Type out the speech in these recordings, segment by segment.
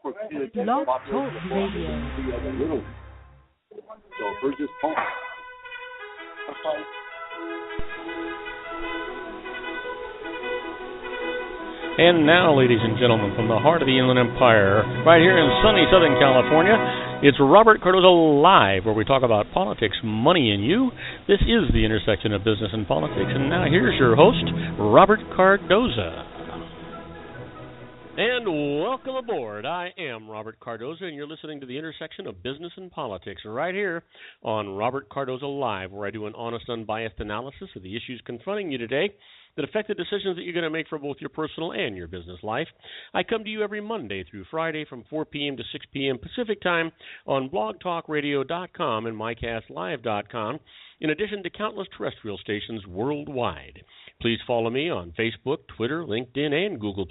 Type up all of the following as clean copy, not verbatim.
Blog Talk Radio. So we're just home. And now, ladies and gentlemen, from the heart of the Inland Empire, right here in sunny Southern California, it's Robert Cardoza Live, where we talk about politics, money, and you. This is the intersection of business and politics. And now here's your host, Robert Cardoza. And welcome aboard. I am Robert Cardoza, and you're listening to the intersection of business and politics right here on Robert Cardoza Live, where I do an honest, unbiased analysis of the issues confronting you today that affect the decisions that you're going to make for both your personal and your business life. I come to you every Monday through Friday from 4 p.m. to 6 p.m. Pacific Time on blogtalkradio.com and mycastlive.com, in addition to countless terrestrial stations worldwide. Please follow me on Facebook, Twitter, LinkedIn, and Google+.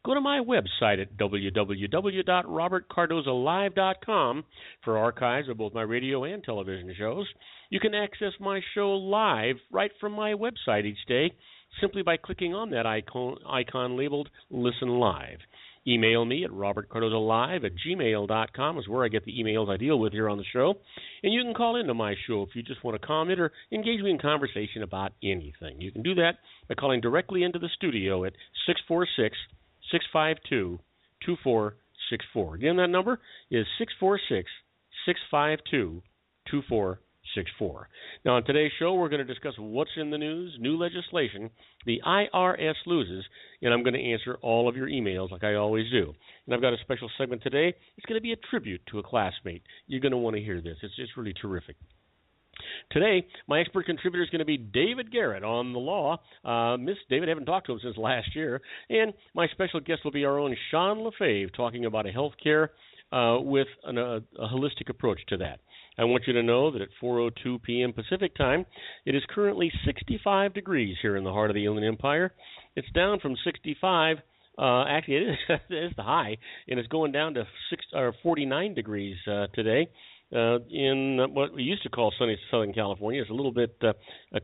Go to my website at www.robertcardozalive.com for archives of both my radio and television shows. You can access my show live right from my website each day simply by clicking on that icon labeled Listen Live. Email me at robertcardozalive@gmail.com is where I get the emails I deal with here on the show. And you can call into my show if you just want to comment or engage me in conversation about anything. You can do that by calling directly into the studio at 646-652-2464. Again, that number is 646-652-2464. Now, on today's show, we're going to discuss what's in the news, new legislation, the IRS loses, and I'm going to answer all of your emails like I always do. And I've got a special segment today. It's going to be a tribute to a classmate. You're going to want to hear this. It's really terrific. Today, my expert contributor is going to be David Garrett on the law. Miss David, I haven't talked to him since last year. And my special guest will be our own Sean LaFave, talking about a health care with a holistic approach to that. I want you to know that at 4:02 p.m. Pacific Time, it is currently 65 degrees here in the heart of the Inland Empire. It's down from 65. Actually, it is the high, and it's going down to 49 degrees today. In what we used to call sunny Southern California. It's a little bit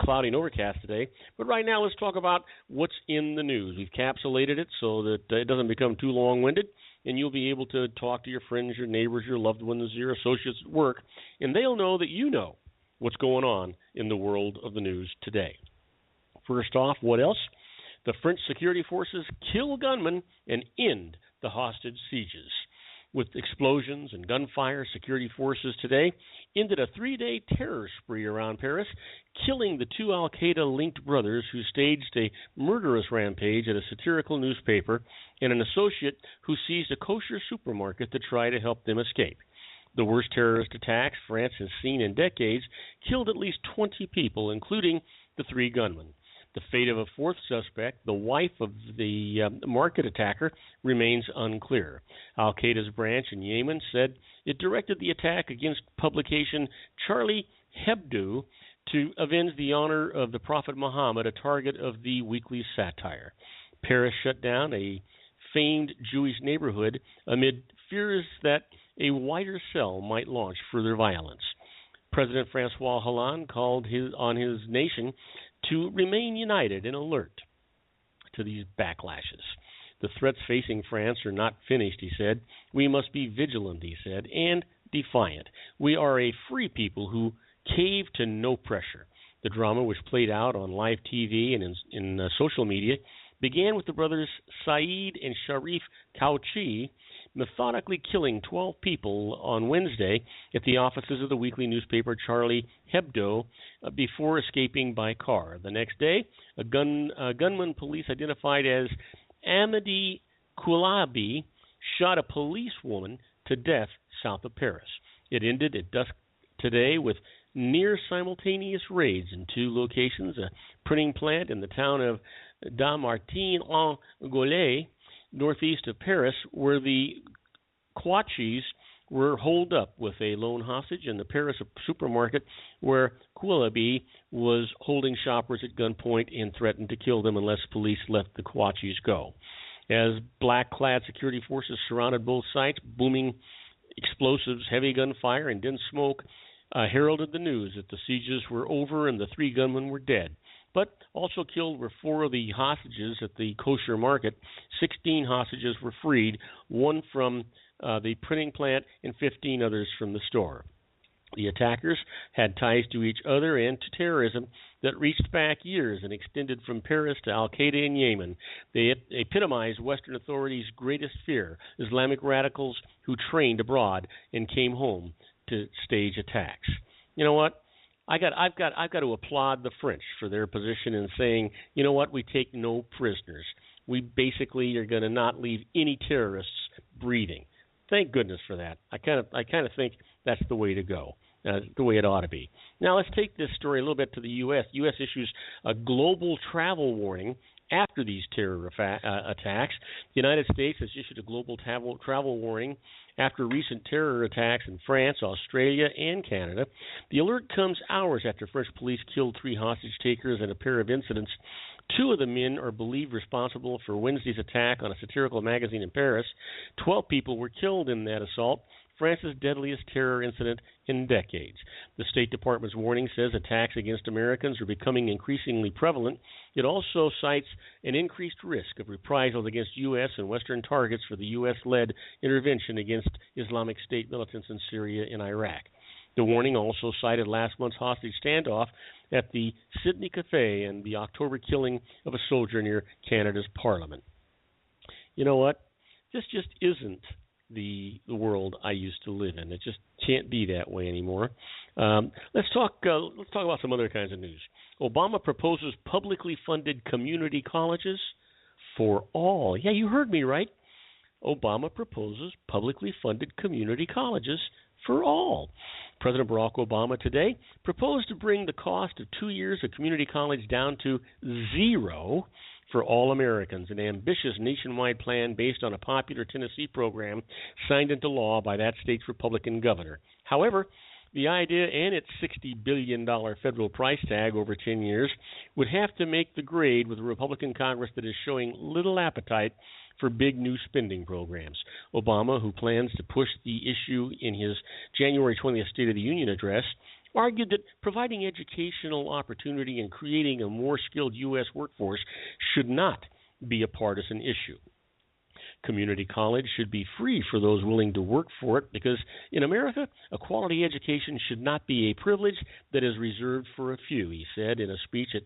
cloudy and overcast today. But right now, let's talk about what's in the news. We've capsulated it so that it doesn't become too long-winded, and you'll be able to talk to your friends, your neighbors, your loved ones, your associates at work, and they'll know that you know what's going on in the world of the news today. First off, what else? The French security forces kill gunmen and end the hostage sieges. With explosions and gunfire, security forces today ended a 3-day terror spree around Paris, killing the two al-Qaeda-linked brothers who staged a murderous rampage at a satirical newspaper and an associate who seized a kosher supermarket to try to help them escape. The worst terrorist attacks France has seen in decades killed at least 20 people, including the 3 gunmen. The fate of a 4th suspect, the wife of the market attacker, remains unclear. Al-Qaeda's branch in Yemen said it directed the attack against publication Charlie Hebdo to avenge the honor of the Prophet Muhammad, a target of the weekly satire. Paris shut down a famed Jewish neighborhood amid fears that a wider cell might launch further violence. President Francois Hollande called on his nation to remain united and alert to these backlashes. The threats facing France are not finished, he said. We must be vigilant, he said, and defiant. We are a free people who cave to no pressure. The drama, which played out on live TV and in social media, began with the brothers Saeed and Sharif Kouchi methodically killing 12 people on Wednesday at the offices of the weekly newspaper Charlie Hebdo before escaping by car. The next day, a gunman police identified as Amadi Koulabi shot a policewoman to death south of Paris. It ended at dusk today with near simultaneous raids in 2 locations, a printing plant in the town of Damartin-en-Gaulais, northeast of Paris, where the Kouachis were holed up with a lone hostage, in the Paris supermarket where Koulabi was holding shoppers at gunpoint and threatened to kill them unless police let the Kouachis go. As black-clad security forces surrounded both sites, booming explosives, heavy gunfire, and dense smoke heralded the news that the sieges were over and the 3 gunmen were dead. But also killed were 4 of the hostages at the kosher market. 16 hostages were freed, 1 from the printing plant and 15 others from the store. The attackers had ties to each other and to terrorism that reached back years and extended from Paris to Al-Qaeda in Yemen. They epitomized Western authorities' greatest fear, Islamic radicals who trained abroad and came home to stage attacks. You know what? I've got to applaud the French for their position in saying, you know what, we take no prisoners. We basically are going to not leave any terrorists breathing. Thank goodness for that. I kind of think that's the way to go. The way it ought to be. Now let's take this story a little bit to the U.S. The U.S. issues a global travel warning after these terror attacks. The United States has issued a global travel warning after recent terror attacks in France, Australia, and Canada. The alert comes hours after French police killed 3 hostage takers in a pair of incidents. 2 of the men are believed responsible for Wednesday's attack on a satirical magazine in Paris. 12 people were killed in that assault, France's deadliest terror incident in decades. The State Department's warning says attacks against Americans are becoming increasingly prevalent. It also cites an increased risk of reprisals against U.S. and Western targets for the U.S.-led intervention against Islamic State militants in Syria and Iraq. The warning also cited last month's hostage standoff at the Sydney Cafe and the October killing of a soldier near Canada's Parliament. You know what? This just isn't the world I used to live in. It just can't be that way anymore. Let's talk about some other kinds of news. Obama proposes publicly funded community colleges for all. Yeah, you heard me right. Obama proposes publicly funded community colleges for all. President Barack Obama today proposed to bring the cost of 2 years of community college down to $0 for all Americans, an ambitious nationwide plan based on a popular Tennessee program signed into law by that state's Republican governor. However, the idea and its $60 billion federal price tag over 10 years would have to make the grade with a Republican Congress that is showing little appetite for big new spending programs. Obama, who plans to push the issue in his January 20th State of the Union address, argued that providing educational opportunity and creating a more skilled U.S. workforce should not be a partisan issue. Community college should be free for those willing to work for it because in America, a quality education should not be a privilege that is reserved for a few, he said in a speech at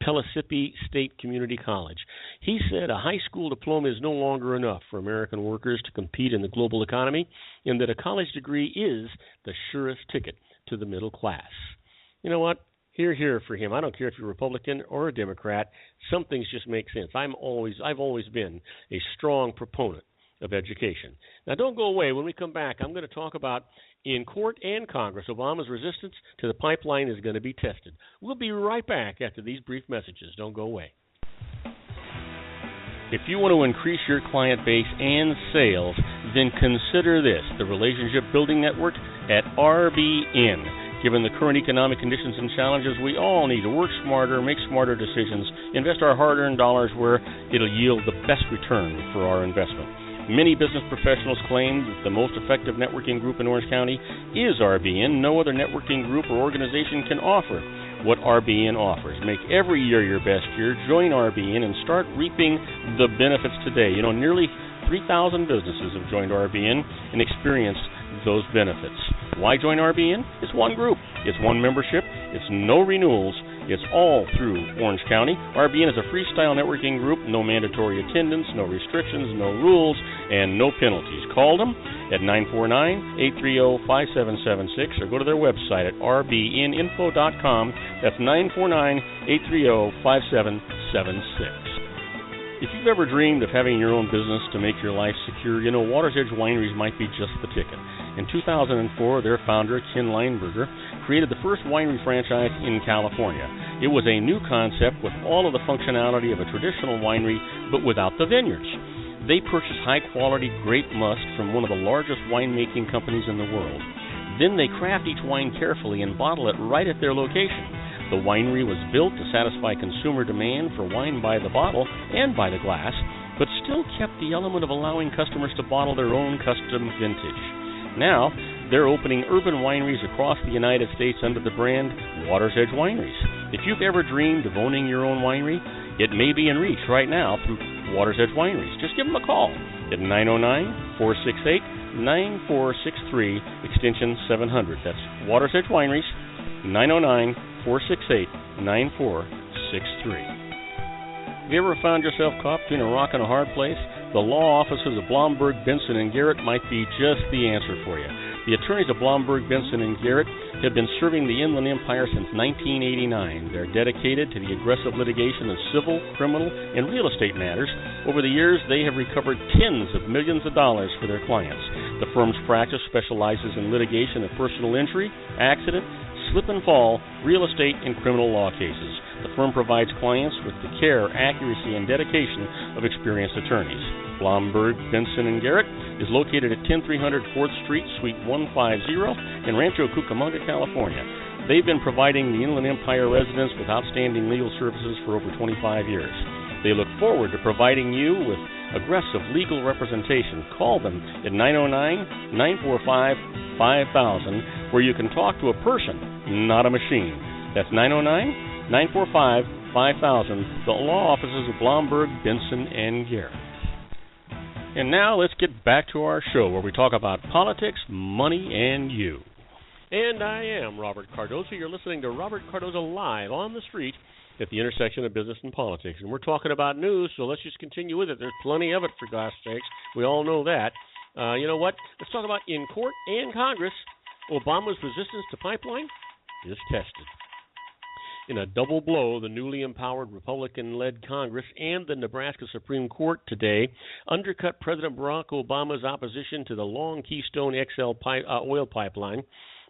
Pellissippi State Community College. He said a high school diploma is no longer enough for American workers to compete in the global economy and that a college degree is the surest ticket to the middle class. You know what? Hear for him. I don't care if you're Republican or a Democrat. Some things just make sense. I've always been a strong proponent of education. Now, don't go away. When we come back, I'm going to talk about in court and Congress, Obama's resistance to the pipeline is going to be tested. We'll be right back after these brief messages. Don't go away. If you want to increase your client base and sales, then consider this, the Relationship Building Network at RBN. Given the current economic conditions and challenges, we all need to work smarter, make smarter decisions, invest our hard-earned dollars where it'll yield the best return for our investment. Many business professionals claim that the most effective networking group in Orange County is RBN. No other networking group or organization can offer what RBN offers. Make every year your best year. Join RBN and start reaping the benefits today. You know, nearly 3,000 businesses have joined RBN and experienced those benefits. Why join RBN? It's one group. It's one membership. It's no renewals. It's all through Orange County. RBN is a freestyle networking group. No mandatory attendance, no restrictions, no rules, and no penalties. Call them at 949-830-5776 or go to their website at rbninfo.com. That's 949-830-5776. If you've ever dreamed of having your own business to make your life secure, you know Water's Edge Wineries might be just the ticket. In 2004, their founder, Ken Leinberger, created the first winery franchise in California. It was a new concept with all of the functionality of a traditional winery, but without the vineyards. They purchased high-quality grape must from one of the largest winemaking companies in the world. Then they craft each wine carefully and bottle it right at their location. The winery was built to satisfy consumer demand for wine by the bottle and by the glass, but still kept the element of allowing customers to bottle their own custom vintage. Now, they're opening urban wineries across the United States under the brand Water's Edge Wineries. If you've ever dreamed of owning your own winery, it may be in reach right now through Water's Edge Wineries. Just give them a call at 909-468-9463, extension 700. That's Water's Edge Wineries, 909-468-9463. Have you ever found yourself caught between a rock and a hard place? The law offices of Blomberg, Benson, and Garrett might be just the answer for you. The attorneys of Blomberg, Benson, and Garrett have been serving the Inland Empire since 1989. They're dedicated to the aggressive litigation of civil, criminal, and real estate matters. Over the years, they have recovered tens of millions of dollars for their clients. The firm's practice specializes in litigation of personal injury, accident, slip and fall, real estate, and criminal law cases. The firm provides clients with the care, accuracy, and dedication of experienced attorneys. Blomberg, Benson, and Garrett is located at 10300 4th Street, Suite 150 in Rancho Cucamonga, California. They've been providing the Inland Empire residents with outstanding legal services for over 25 years. They look forward to providing you with aggressive legal representation. Call them at 909-945-5000, where you can talk to a person, not a machine. That's 909-945-5000, the law offices of Blomberg, Benson, and Garrett. And now let's get back to our show where we talk about politics, money, and you. And I am Robert Cardoza. You're listening to Robert Cardoza Live on the street at the intersection of business and politics. And we're talking about news, so let's just continue with it. There's plenty of it, for gosh sakes. We all know that. You know what? Let's talk about in court and Congress, Obama's resistance to pipeline is tested. In a double blow, the newly empowered Republican-led Congress and the Nebraska Supreme Court today undercut President Barack Obama's opposition to the long Keystone XL oil pipeline.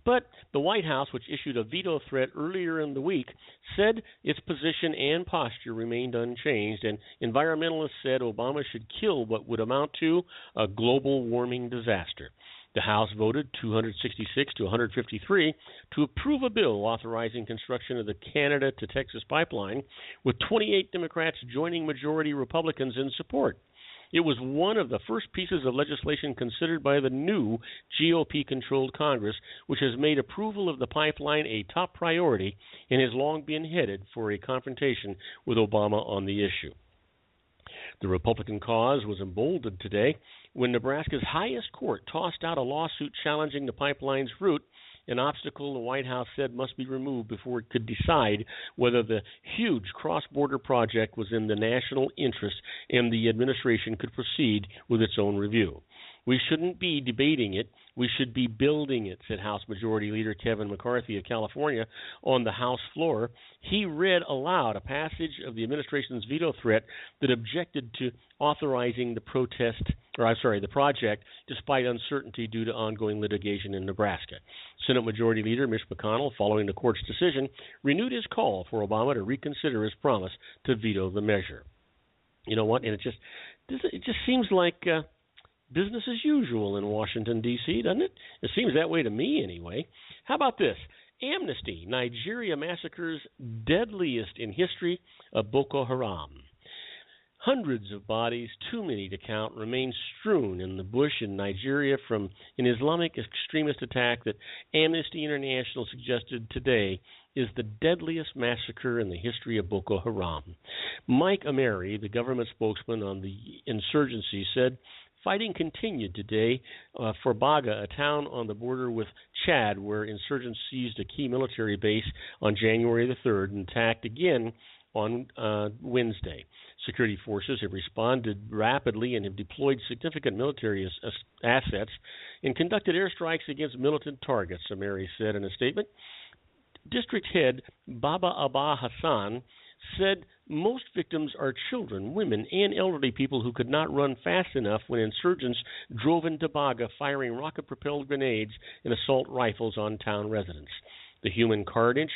But the White House, which issued a veto threat earlier in the week, said its position and posture remained unchanged, and environmentalists said Obama should kill what would amount to a global warming disaster. The House voted 266 to 153 to approve a bill authorizing construction of the Canada to Texas pipeline, with 28 Democrats joining majority Republicans in support. It was one of the first pieces of legislation considered by the new GOP-controlled Congress, which has made approval of the pipeline a top priority and has long been headed for a confrontation with Obama on the issue. The Republican cause was emboldened today when Nebraska's highest court tossed out a lawsuit challenging the pipeline's route, an obstacle the White House said must be removed before it could decide whether the huge cross-border project was in the national interest and the administration could proceed with its own review. We shouldn't be debating it. We should be building it, said House Majority Leader Kevin McCarthy of California on the House floor. He read aloud a passage of the administration's veto threat that objected to authorizing the project despite uncertainty due to ongoing litigation in Nebraska. Senate Majority Leader Mitch McConnell, following the court's decision, renewed his call for Obama to reconsider his promise to veto the measure. You know what? And it just seems like business as usual in Washington, D.C., doesn't it? It seems that way to me, anyway. How about this? Amnesty, Nigeria massacres deadliest in history of Boko Haram. Hundreds of bodies, too many to count, remain strewn in the bush in Nigeria from an Islamic extremist attack that Amnesty International suggested today is the deadliest massacre in the history of Boko Haram. Mike Ameri, the government spokesman on the insurgency, said fighting continued today for Baga, a town on the border with Chad, where insurgents seized a key military base on January the 3rd and attacked again on Wednesday. Security forces have responded rapidly and have deployed significant military assets and conducted airstrikes against militant targets, Ameri said in a statement. District head Baba Abba Hassan said most victims are children, women, and elderly people who could not run fast enough when insurgents drove into Baga, firing rocket-propelled grenades and assault rifles on town residents. The human carnage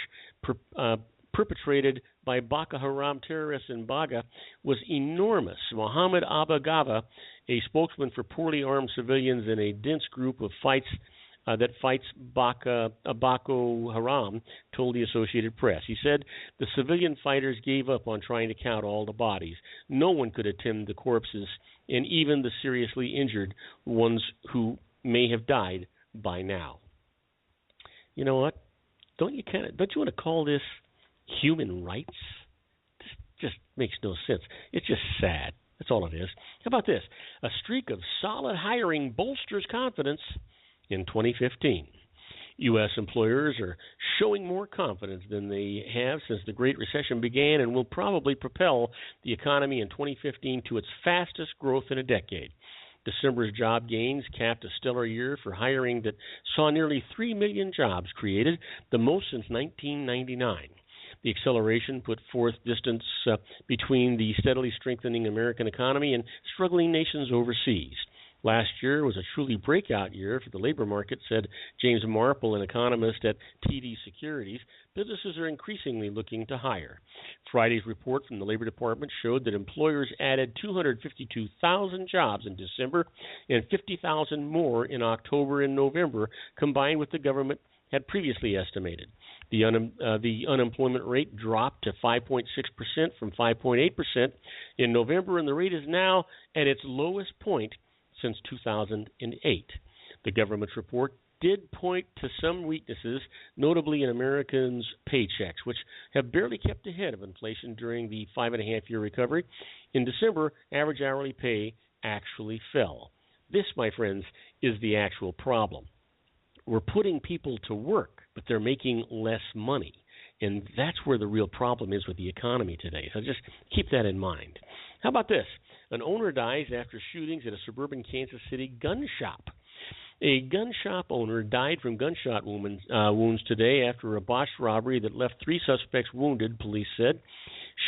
perpetrated by Boko Haram terrorists in Baga was enormous. Mohammed Abba Gava, a spokesman for poorly armed civilians in a dense group of that fights Boko Haram, told the Associated Press. He said the civilian fighters gave up on trying to count all the bodies. No one could attend the corpses, and even the seriously injured ones who may have died by now. You know what? Don't you want to call this human rights? This just makes no sense. It's just sad. That's all it is. How about this? A streak of solid hiring bolsters confidence in 2015. U.S. employers are showing more confidence than they have since the Great Recession began and will probably propel the economy in 2015 to its fastest growth in a decade. December's job gains capped a stellar year for hiring that saw nearly 3 million jobs created, the most since 1999. The acceleration put forth distance between the steadily strengthening American economy and struggling nations overseas. Last year was a truly breakout year for the labor market, said James Marple, an economist at TD Securities. Businesses are increasingly looking to hire. Friday's report from the Labor Department showed that employers added 252,000 jobs in December and 50,000 more in October and November, combined with the government had previously estimated. The unemployment rate dropped to 5.6% from 5.8% in November, and the rate is now at its lowest point since 2008. The government's report did point to some weaknesses, notably in Americans' paychecks, which have barely kept ahead of inflation during the 5.5-year recovery. In December, average hourly pay actually fell. This, my friends, is the actual problem. We're putting people to work, but they're making less money. And that's where the real problem is with the economy today. So just keep that in mind. How about this? An owner dies after shootings at a suburban Kansas City gun shop. A gun shop owner died from gunshot wounds today after a botched robbery that left 3 suspects wounded, police said.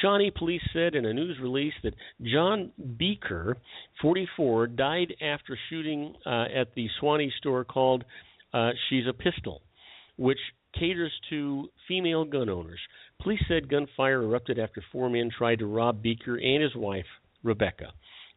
Shawnee police said in a news release that John Beaker, 44, died after shooting at the Swanee store called She's a Pistol, which caters to female gun owners. Police said gunfire erupted after 4 men tried to rob Beaker and his wife, Rebecca.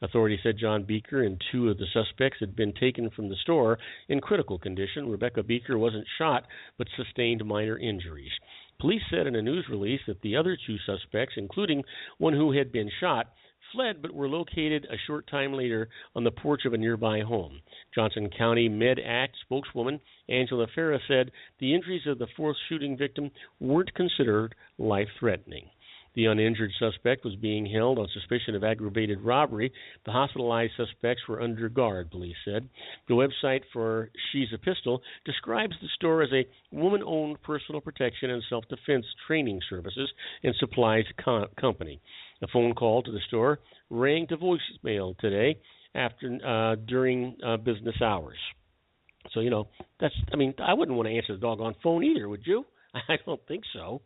Authorities said John Beaker and 2 of the suspects had been taken from the store in critical condition. Rebecca Beaker wasn't shot but sustained minor injuries. Police said in a news release that the other 2 suspects, including one who had been shot, fled but were located a short time later on the porch of a nearby home. Johnson County Med Act spokeswoman Angela Farah said the injuries of the 4th shooting victim weren't considered life-threatening. The uninjured suspect was being held on suspicion of aggravated robbery. The hospitalized suspects were under guard, police said. The website for She's a Pistol describes the store as a woman-owned personal protection and self-defense training services and supplies company. A phone call to the store rang to voicemail today during business hours. So, I wouldn't want to answer the doggone phone either, would you? I don't think so.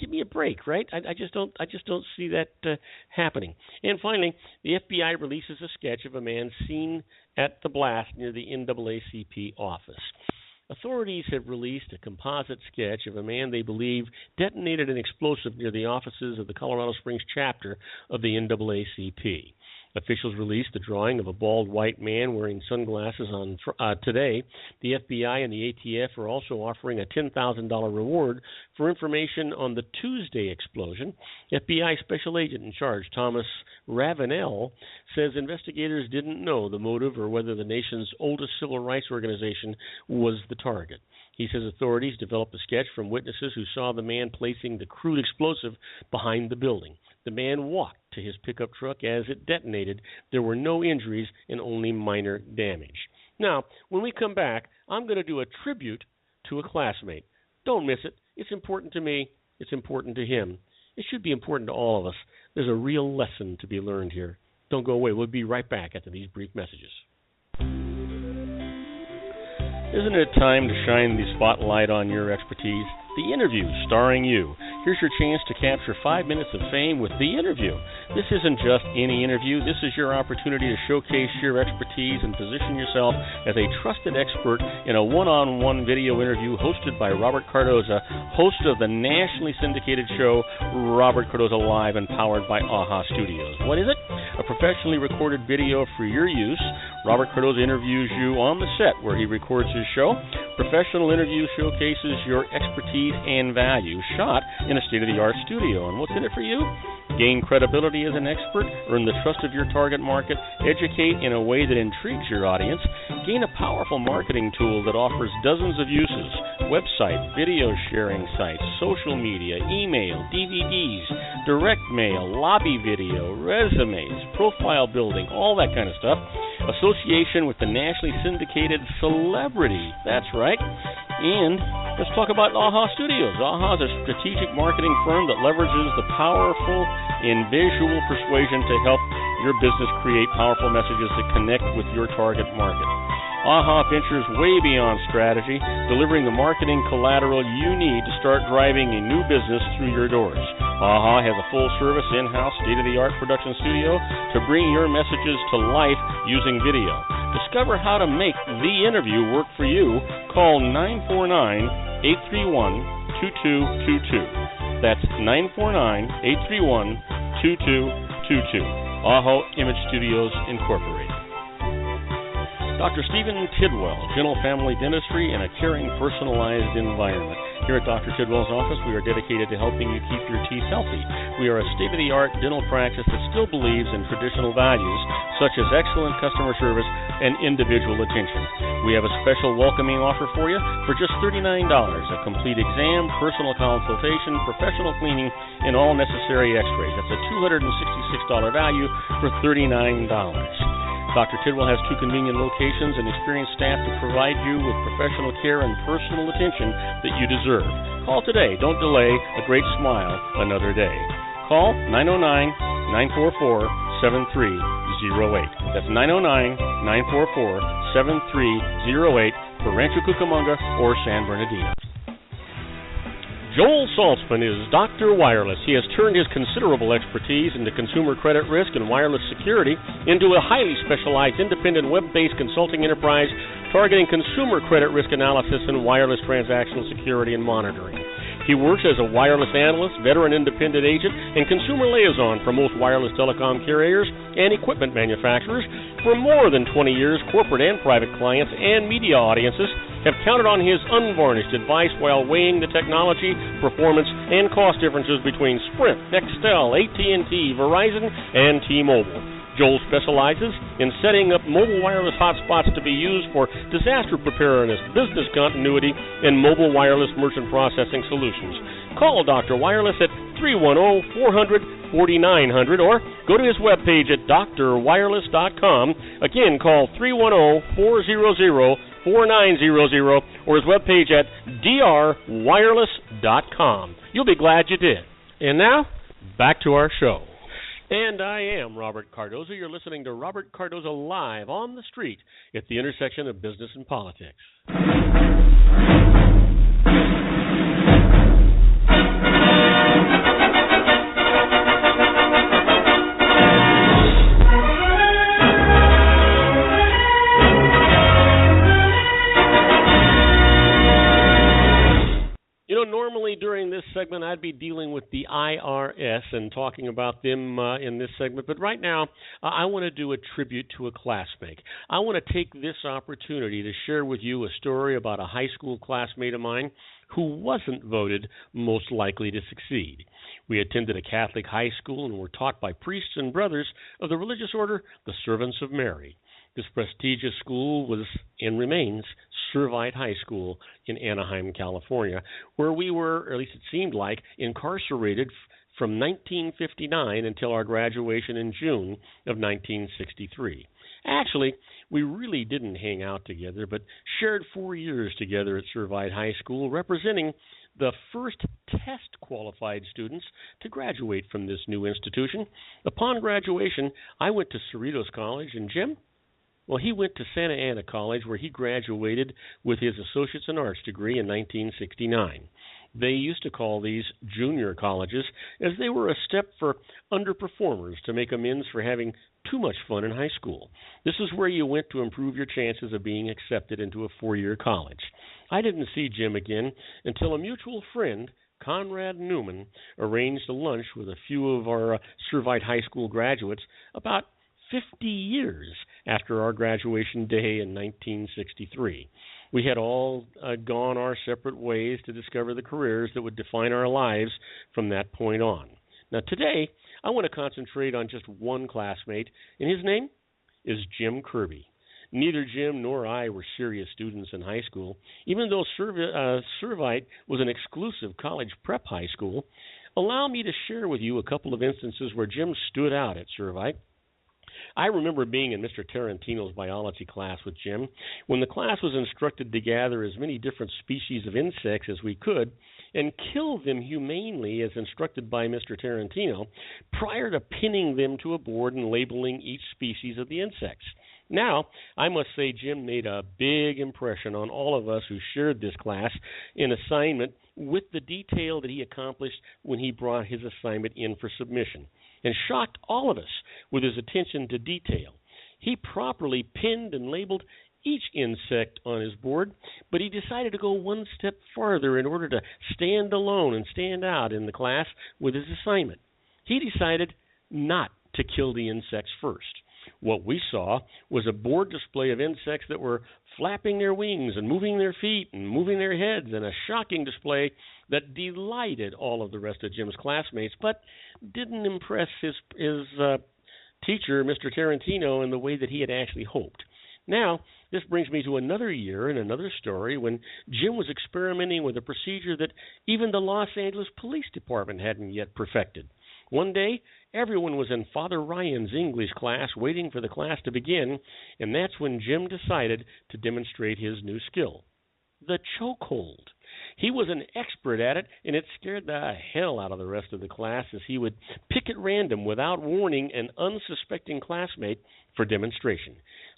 Give me a break, right? I just don't see that happening. And finally, the FBI releases a sketch of a man seen at the blast near the NAACP office. Authorities have released a composite sketch of a man they believe detonated an explosive near the offices of the Colorado Springs chapter of the NAACP. Officials released the drawing of a bald white man wearing sunglasses on today. The FBI and the ATF are also offering a $10,000 reward for information on the Tuesday explosion. FBI Special Agent in charge, Thomas Ravenel, says investigators didn't know the motive or whether the nation's oldest civil rights organization was the target. He says authorities developed a sketch from witnesses who saw the man placing the crude explosive behind the building. The man walked to his pickup truck as it detonated. There were no injuries and only minor damage. Now, when we come back, I'm going to do a tribute to a classmate. Don't miss it. It's important to me. It's important to him. It should be important to all of us. There's a real lesson to be learned here. Don't go away. We'll be right back after these brief messages. Isn't it time to shine the spotlight on your expertise? The Interview, starring you. Here's your chance to capture 5 minutes of fame with The Interview. This isn't just any interview. This is your opportunity to showcase your expertise and position yourself as a trusted expert in a one-on-one video interview hosted by Robert Cardoza, host of the nationally syndicated show Robert Cardoza Live and powered by AHA Studios. What is it? A professionally recorded video for your use. Robert Cardoza interviews you on the set where he records his show. Professional interview showcases your expertise and value, shot in a state-of-the-art studio. And what's in it for you? Gain credibility as an expert, earn the trust of your target market, educate in a way that intrigues your audience, gain a powerful marketing tool that offers dozens of uses: website, video sharing sites, social media, email, DVDs, direct mail, lobby video, resumes, profile building, all that kind of stuff. Association with the nationally syndicated celebrity. That's right. And let's talk about AHA Studios. AHA is a strategic marketing firm that leverages the powerful in visual persuasion to help your business create powerful messages that connect with your target market. AHA ventures way beyond strategy, delivering the marketing collateral you need to start driving a new business through your doors. AHA has a full-service, in-house, state-of-the-art production studio to bring your messages to life using video. Discover how to make the interview work for you. Call 949-831-2222. That's 949-831-2222. AHA Image Studios, Incorporated. Dr. Stephen Tidwell, Dental Family Dentistry in a caring, personalized environment. Here at Dr. Tidwell's office, we are dedicated to helping you keep your teeth healthy. We are a state-of-the-art dental practice that still believes in traditional values, such as excellent customer service and individual attention. We have a special welcoming offer for you for just $39, a complete exam, personal consultation, professional cleaning, and all necessary x-rays. That's a $266 value for $39. Dr. Tidwell has 2 convenient locations and experienced staff to provide you with professional care and personal attention that you deserve. Call today. Don't delay. A great smile another day. Call 909-944-7308. That's 909-944-7308 for Rancho Cucamonga or San Bernardino. Joel Saltzman is Dr. Wireless. He has turned his considerable expertise into consumer credit risk and wireless security into a highly specialized independent web-based consulting enterprise targeting consumer credit risk analysis and wireless transactional security and monitoring. He works as a wireless analyst, veteran independent agent, and consumer liaison for most wireless telecom carriers and equipment manufacturers. For more than 20 years, corporate and private clients and media audiences have counted on his unvarnished advice while weighing the technology, performance, and cost differences between Sprint, Nextel, AT&T, Verizon, and T-Mobile. Joel specializes in setting up mobile wireless hotspots to be used for disaster preparedness, business continuity, and mobile wireless merchant processing solutions. Call Dr. Wireless at 310-400-4900 or go to his webpage at drwireless.com. Again, call 310-400-4900 or his webpage at drwireless.com. You'll be glad you did. And now, back to our show. And I am Robert Cardoza. You're listening to Robert Cardoza Live on the Street at the intersection of business and politics. Normally during this segment, I'd be dealing with the IRS and talking about them in this segment. But right now, I want to do a tribute to a classmate. I want to take this opportunity to share with you a story about a high school classmate of mine who wasn't voted most likely to succeed. We attended a Catholic high school and were taught by priests and brothers of the religious order, the Servants of Mary. This prestigious school was and remains Servite High School in Anaheim, California, where we were, or at least it seemed like, incarcerated from 1959 until our graduation in June of 1963. Actually, we really didn't hang out together, but shared 4 years together at Servite High School, representing the first test-qualified students to graduate from this new institution. Upon graduation, I went to Cerritos College, and Jim, well, he went to Santa Ana College, where he graduated with his Associates in Arts degree in 1969. They used to call these junior colleges, as they were a step for underperformers to make amends for having too much fun in high school. This is where you went to improve your chances of being accepted into a four-year college. I didn't see Jim again until a mutual friend, Conrad Newman, arranged a lunch with a few of our Servite High School graduates about 50 years after our graduation day in 1963. We had all gone our separate ways to discover the careers that would define our lives from that point on. Now, today, I want to concentrate on just one classmate, and his name is Jim Kirby. Neither Jim nor I were serious students in high school. Even though Servite was an exclusive college prep high school, allow me to share with you a couple of instances where Jim stood out at Servite. I remember being in Mr. Tarantino's biology class with Jim when the class was instructed to gather as many different species of insects as we could and kill them humanely as instructed by Mr. Tarantino prior to pinning them to a board and labeling each species of the insects. Now, I must say Jim made a big impression on all of us who shared this class in assignment with the detail that he accomplished when he brought his assignment in for submission, and shocked all of us with his attention to detail. He properly pinned and labeled each insect on his board, but he decided to go one step farther in order to stand alone and stand out in the class with his assignment. He decided not to kill the insects first. What we saw was a board display of insects that were flapping their wings and moving their feet and moving their heads, and a shocking display that delighted all of the rest of Jim's classmates, but didn't impress his teacher, Mr. Tarantino, in the way that he had actually hoped. Now, this brings me to another year and another story when Jim was experimenting with a procedure that even the Los Angeles Police Department hadn't yet perfected. One day, everyone was in Father Ryan's English class waiting for the class to begin, and that's when Jim decided to demonstrate his new skill, the chokehold. He was an expert at it, and it scared the hell out of the rest of the class as he would pick at random without warning an unsuspecting classmate for demonstration.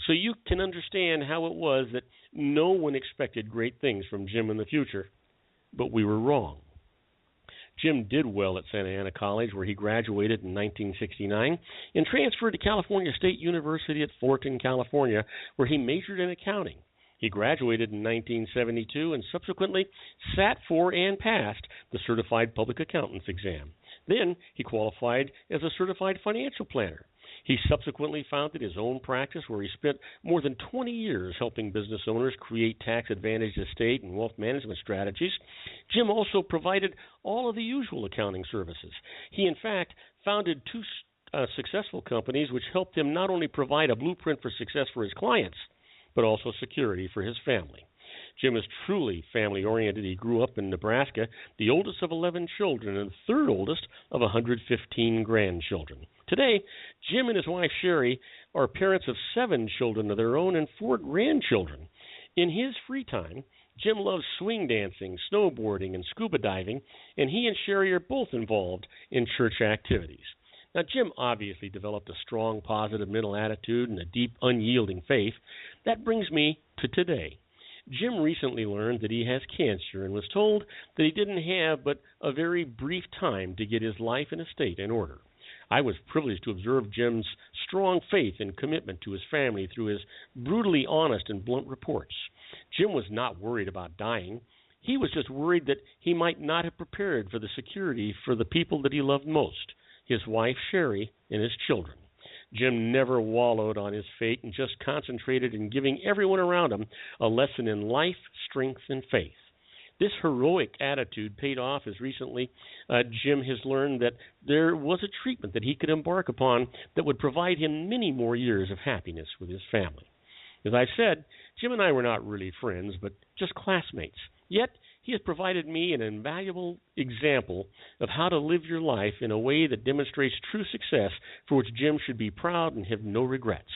So you can understand how it was that no one expected great things from Jim in the future, but we were wrong. Jim did well at Santa Ana College, where he graduated in 1969, and transferred to California State University at Fullerton, California, where he majored in accounting. He graduated in 1972 and subsequently sat for and passed the Certified Public Accountant's exam. Then he qualified as a Certified Financial Planner. He subsequently founded his own practice where he spent more than 20 years helping business owners create tax-advantaged estate and wealth management strategies. Jim also provided all of the usual accounting services. He, in fact, founded two successful companies which helped him not only provide a blueprint for success for his clients, but also security for his family. Jim is truly family-oriented. He grew up in Nebraska, the oldest of 11 children and the third oldest of 115 grandchildren. Today, Jim and his wife Sherry are parents of 7 children of their own and 4 grandchildren. In his free time, Jim loves swing dancing, snowboarding, and scuba diving, and he and Sherry are both involved in church activities. Now, Jim obviously developed a strong, positive mental attitude and a deep, unyielding faith. That brings me to today. Jim recently learned that he has cancer and was told that he didn't have but a very brief time to get his life and estate in order. I was privileged to observe Jim's strong faith and commitment to his family through his brutally honest and blunt reports. Jim was not worried about dying. He was just worried that he might not have prepared for the security for the people that he loved most, his wife Sherry and his children. Jim never wallowed on his fate and just concentrated in giving everyone around him a lesson in life, strength, and faith. This heroic attitude paid off as recently Jim has learned that there was a treatment that he could embark upon that would provide him many more years of happiness with his family. As I said, Jim and I were not really friends, but just classmates. Yet, he has provided me an invaluable example of how to live your life in a way that demonstrates true success for which Jim should be proud and have no regrets.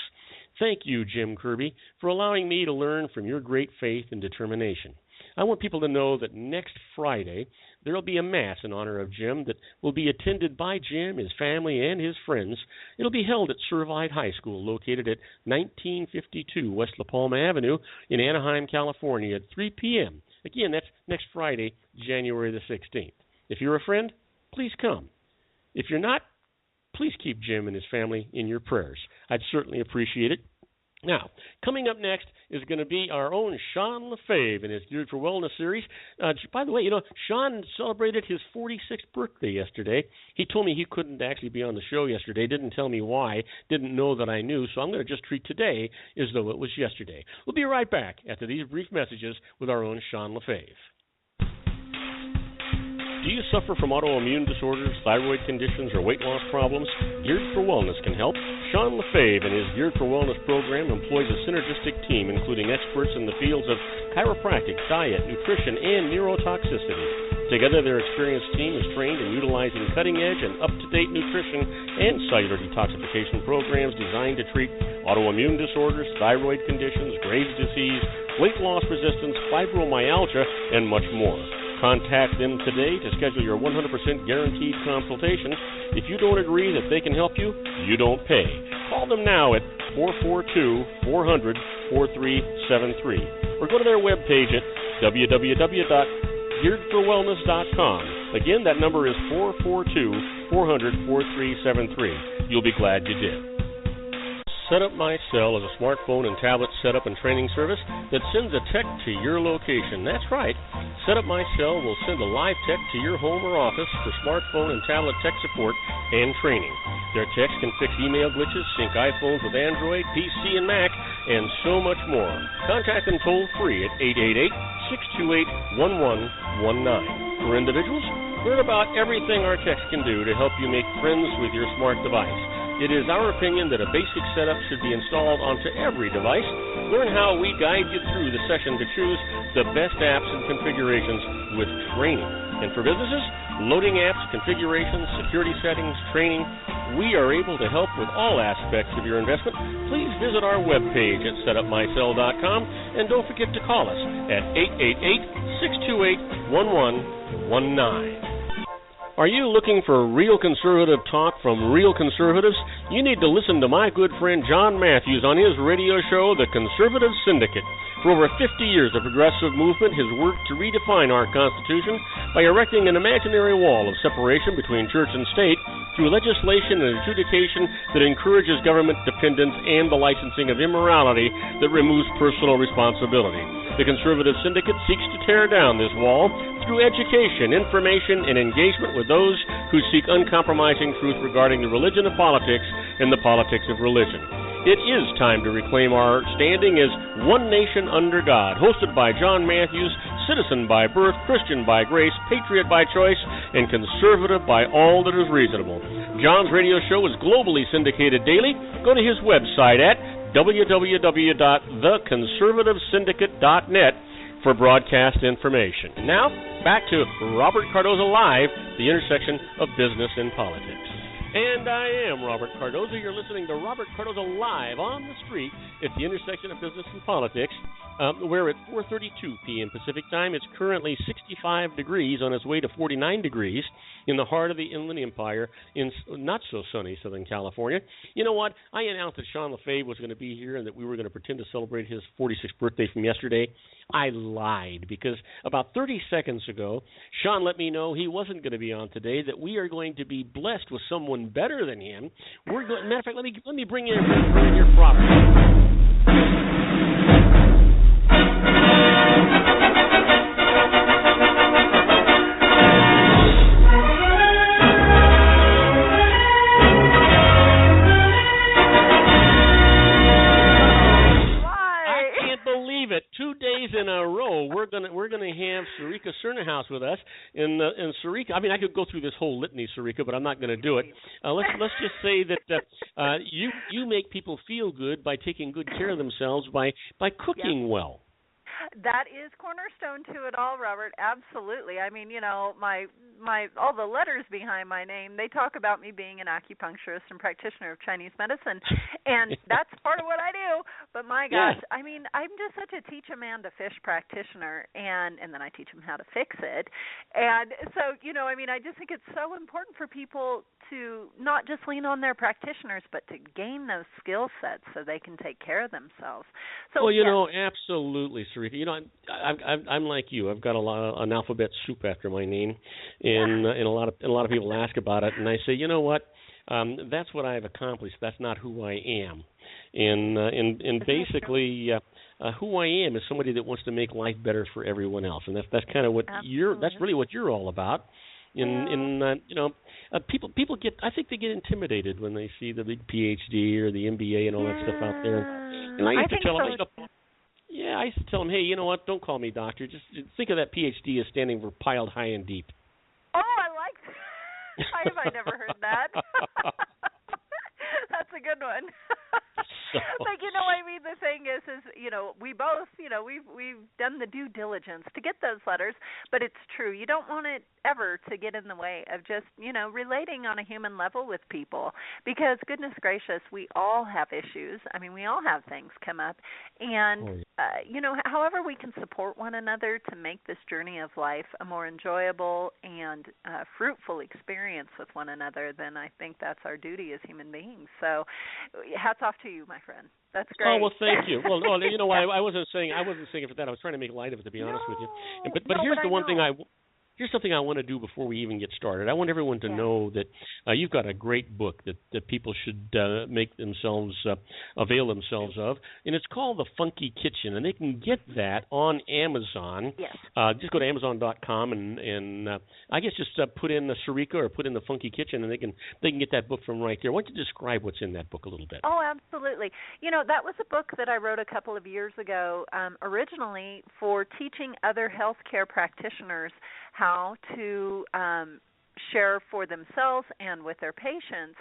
Thank you, Jim Kirby, for allowing me to learn from your great faith and determination. I want people to know that next Friday there will be a Mass in honor of Jim that will be attended by Jim, his family, and his friends. It will be held at Servite High School, located at 1952 West La Palma Avenue in Anaheim, California, at 3 p.m. Again, that's next Friday, January the 16th. If you're a friend, please come. If you're not, please keep Jim and his family in your prayers. I'd certainly appreciate it. Now, coming up next is going to be our own Sean LaFave in his Geared for Wellness series. By the way, Sean celebrated his 46th birthday yesterday. He told me he couldn't actually be on the show yesterday, didn't tell me why, didn't know that I knew, so I'm going to just treat today as though it was yesterday. We'll be right back after these brief messages with our own Sean LaFave. Do you suffer from autoimmune disorders, thyroid conditions, or weight loss problems? Geared for Wellness can help. Sean Lefebvre and his Geared for Wellness program employs a synergistic team including experts in the fields of chiropractic, diet, nutrition, and neurotoxicity. Together, their experienced team is trained in utilizing cutting-edge and up-to-date nutrition and cellular detoxification programs designed to treat autoimmune disorders, thyroid conditions, Graves' disease, weight loss resistance, fibromyalgia, and much more. Contact them today to schedule your 100% guaranteed consultation. If you don't agree that they can help you, you don't pay. Call them now at 442-400-4373 or go to their webpage at www.gearedforwellness.com. Again, that number is 442-400-4373. You'll be glad you did. Set Up My Cell is a smartphone and tablet setup and training service that sends a tech to your location. That's right. Set Up My Cell will send a live tech to your home or office for smartphone and tablet tech support and training. Their techs can fix email glitches, sync iPhones with Android, PC, and Mac, and so much more. Contact them toll-free at 888-628-1119. For individuals, learn about everything our techs can do to help you make friends with your smart device. It is our opinion that a basic setup should be installed onto every device. Learn how we guide you through the session to choose the best apps and configurations with training. And for businesses, loading apps, configurations, security settings, training, we are able to help with all aspects of your investment. Please visit our webpage at setupmycell.com and don't forget to call us at 888-628-1119. Are you looking for real conservative talk from real conservatives? You need to listen to my good friend John Matthews on his radio show, The Conservative Syndicate. For over 50 years, the progressive movement has worked to redefine our Constitution by erecting an imaginary wall of separation between church and state through legislation and adjudication that encourages government dependence and the licensing of immorality that removes personal responsibility. The Conservative Syndicate seeks to tear down this wall through education, information, and engagement with those who seek uncompromising truth regarding the religion of politics and the politics of religion. It is time to reclaim our standing as one nation under God, hosted by John Matthews, citizen by birth, Christian by grace, patriot by choice, and conservative by all that is reasonable. John's radio show is globally syndicated daily. Go to his website at www.theconservativesyndicate.net for broadcast information. Now, back to Robert Cardoza Live, the intersection of business and politics. And I am Robert Cardoza. You're listening to Robert Cardoza Live on the street at the intersection of business and politics. We're at 4:32 p.m. Pacific time. It's currently 65 degrees on its way to 49 degrees in the heart of the Inland Empire in not-so-sunny Southern California. You know what? I announced that Sean Lefebvre was going to be here and that we were going to pretend to celebrate his 46th birthday from yesterday. I lied because about 30 seconds ago, Sean let me know he wasn't going to be on today, that we are going to be blessed with someone better than him. Matter of fact, let me bring in your property. believe it. 2 days in a row, we're gonna have Sarika Cernahouse with us. And Sarika, I mean, I could go through this whole litany, Sarika, but I'm not going to do it. Let's just say that you make people feel good by taking good care of themselves by cooking well. That is cornerstone to it all, Robert. Absolutely. I mean, you know, my all the letters behind my name, they talk about me being an acupuncturist and practitioner of Chinese medicine, and that's part of what I do. But my gosh, yeah. I mean, I'm just such a teach a man to fish practitioner, and then I teach them how to fix it. And so, you know, I mean, I just think it's so important for people to not just lean on their practitioners, but to gain those skill sets so they can take care of themselves. So, well, you know, absolutely, Sarita. You know, I'm like you. I've got an alphabet soup after my name, and a lot of people ask about it, and I say, you know what? That's what I've accomplished. That's not who I am, and basically, who I am is somebody that wants to make life better for everyone else, and that's kind of what that's really what you're all about. You know, people get, I think they get intimidated when they see the big PhD or the MBA and all that stuff out there. And I used to tell them, I used to tell them, hey, you know what? Don't call me doctor. Just think of that PhD as standing for piled high and deep. Oh Why have I never heard that? That's a good one. So. But I mean, the thing is, we both, we've done the due diligence to get those letters, but it's true. You don't want it ever to get in the way of just, relating on a human level with people, because goodness gracious, we all have issues. I mean, we all have things come up, and however we can support one another to make this journey of life a more enjoyable and fruitful experience with one another, then I think that's our duty as human beings. So, hats off to you, my friend. That's great. Oh, well, thank you. Well, I wasn't saying it for that. I was trying to make light of it, to be honest with you. But here's the one thing here's something I want to do before we even get started. I want everyone to know that you've got a great book that people should avail themselves of, and it's called The Funky Kitchen, and they can get that on Amazon. Yes. Just go to Amazon.com and I guess just put in Sarika or put in The Funky Kitchen, and they can get that book from right there. Why don't you describe what's in that book a little bit? Oh, absolutely. That was a book that I wrote a couple of years ago, originally for teaching other healthcare practitioners how to share for themselves and with their patients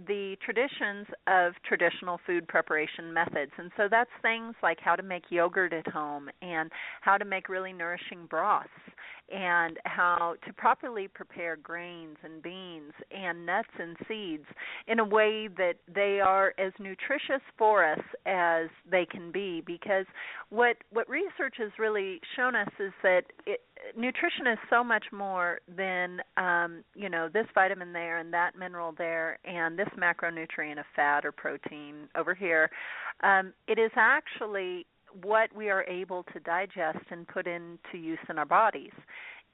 the traditions of traditional food preparation methods. And so that's things like how to make yogurt at home and how to make really nourishing broths and how to properly prepare grains and beans and nuts and seeds in a way that they are as nutritious for us as they can be, because what research has really shown us is that nutrition is so much more than this vitamin there and that mineral there and this macronutrient of fat or protein over here. It is actually what we are able to digest and put into use in our bodies.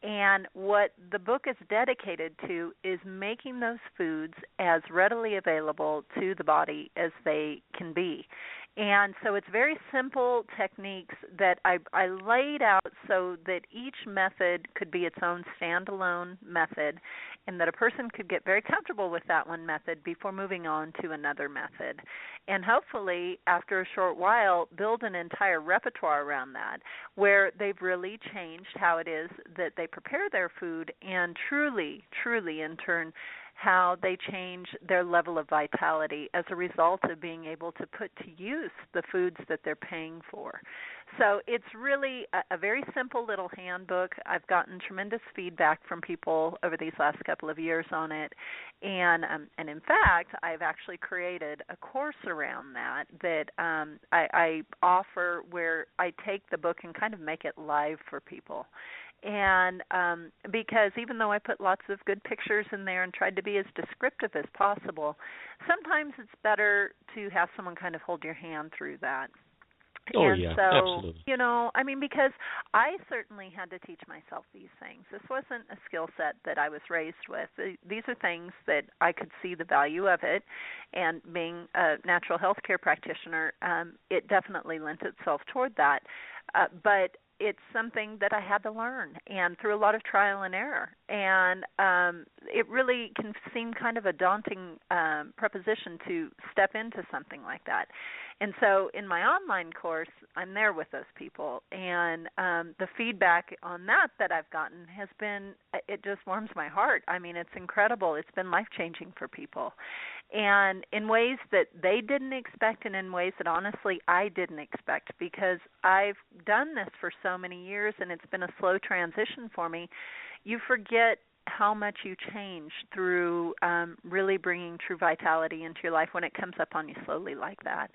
And what the book is dedicated to is making those foods as readily available to the body as they can be. And so it's very simple techniques that I laid out so that each method could be its own standalone method, and that a person could get very comfortable with that one method before moving on to another method. And hopefully, after a short while, build an entire repertoire around that, where they've really changed how it is that they prepare their food, and truly, in turn, how they change their level of vitality as a result of being able to put to use the foods that they're paying for. So it's really a very simple little handbook. I've gotten tremendous feedback from people over these last couple of years on it. And in fact, I've actually created a course around that I offer, where I take the book and kind of make it live for people. And because even though I put lots of good pictures in there and tried to be as descriptive as possible, sometimes it's better to have someone kind of hold your hand through that. Oh, and yeah, so, absolutely. Because I certainly had to teach myself these things. This wasn't a skill set that I was raised with. These are things that I could see the value of it, and being a natural health care practitioner, it definitely lent itself toward that. But it's something that I had to learn, and through a lot of trial and error. And it really can seem kind of a daunting proposition to step into something like that. And so in my online course, I'm there with those people, and the feedback on that I've gotten has been, it just warms my heart. I mean, it's incredible. It's been life-changing for people, and in ways that they didn't expect, and in ways that honestly I didn't expect, because I've done this for so many years, and it's been a slow transition for me. You forget how much you change through really bringing true vitality into your life when it comes up on you slowly like that.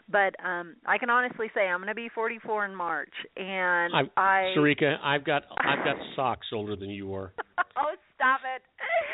But I can honestly say I'm going to be 44 in March, and Sarika, I've got socks older than you are. Oh, stop it!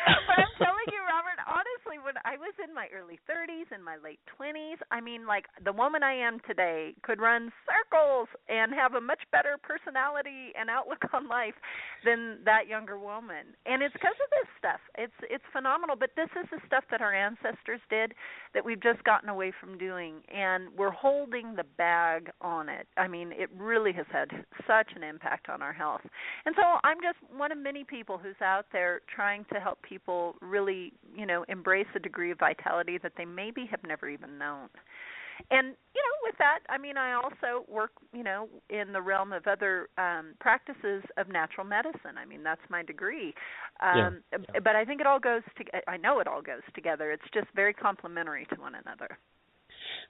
But I'm telling you, Robert, honestly, when I was in my early 30s and my late 20s, I mean, like, the woman I am today could run circles and have a much better personality and outlook on life than that younger woman. And it's because of this stuff. It's phenomenal. But this is the stuff that our ancestors did that we've just gotten away from doing, and we're holding the bag on it. I mean, it really has had such an impact on our health. And so I'm just one of many people who's out there trying to help people really, embrace a degree of vitality that they maybe have never even known. And with that, I mean, I also work, in the realm of other practices of natural medicine. I mean, that's my degree. But I think it all goes together. I know it all goes together. It's just very complementary to one another.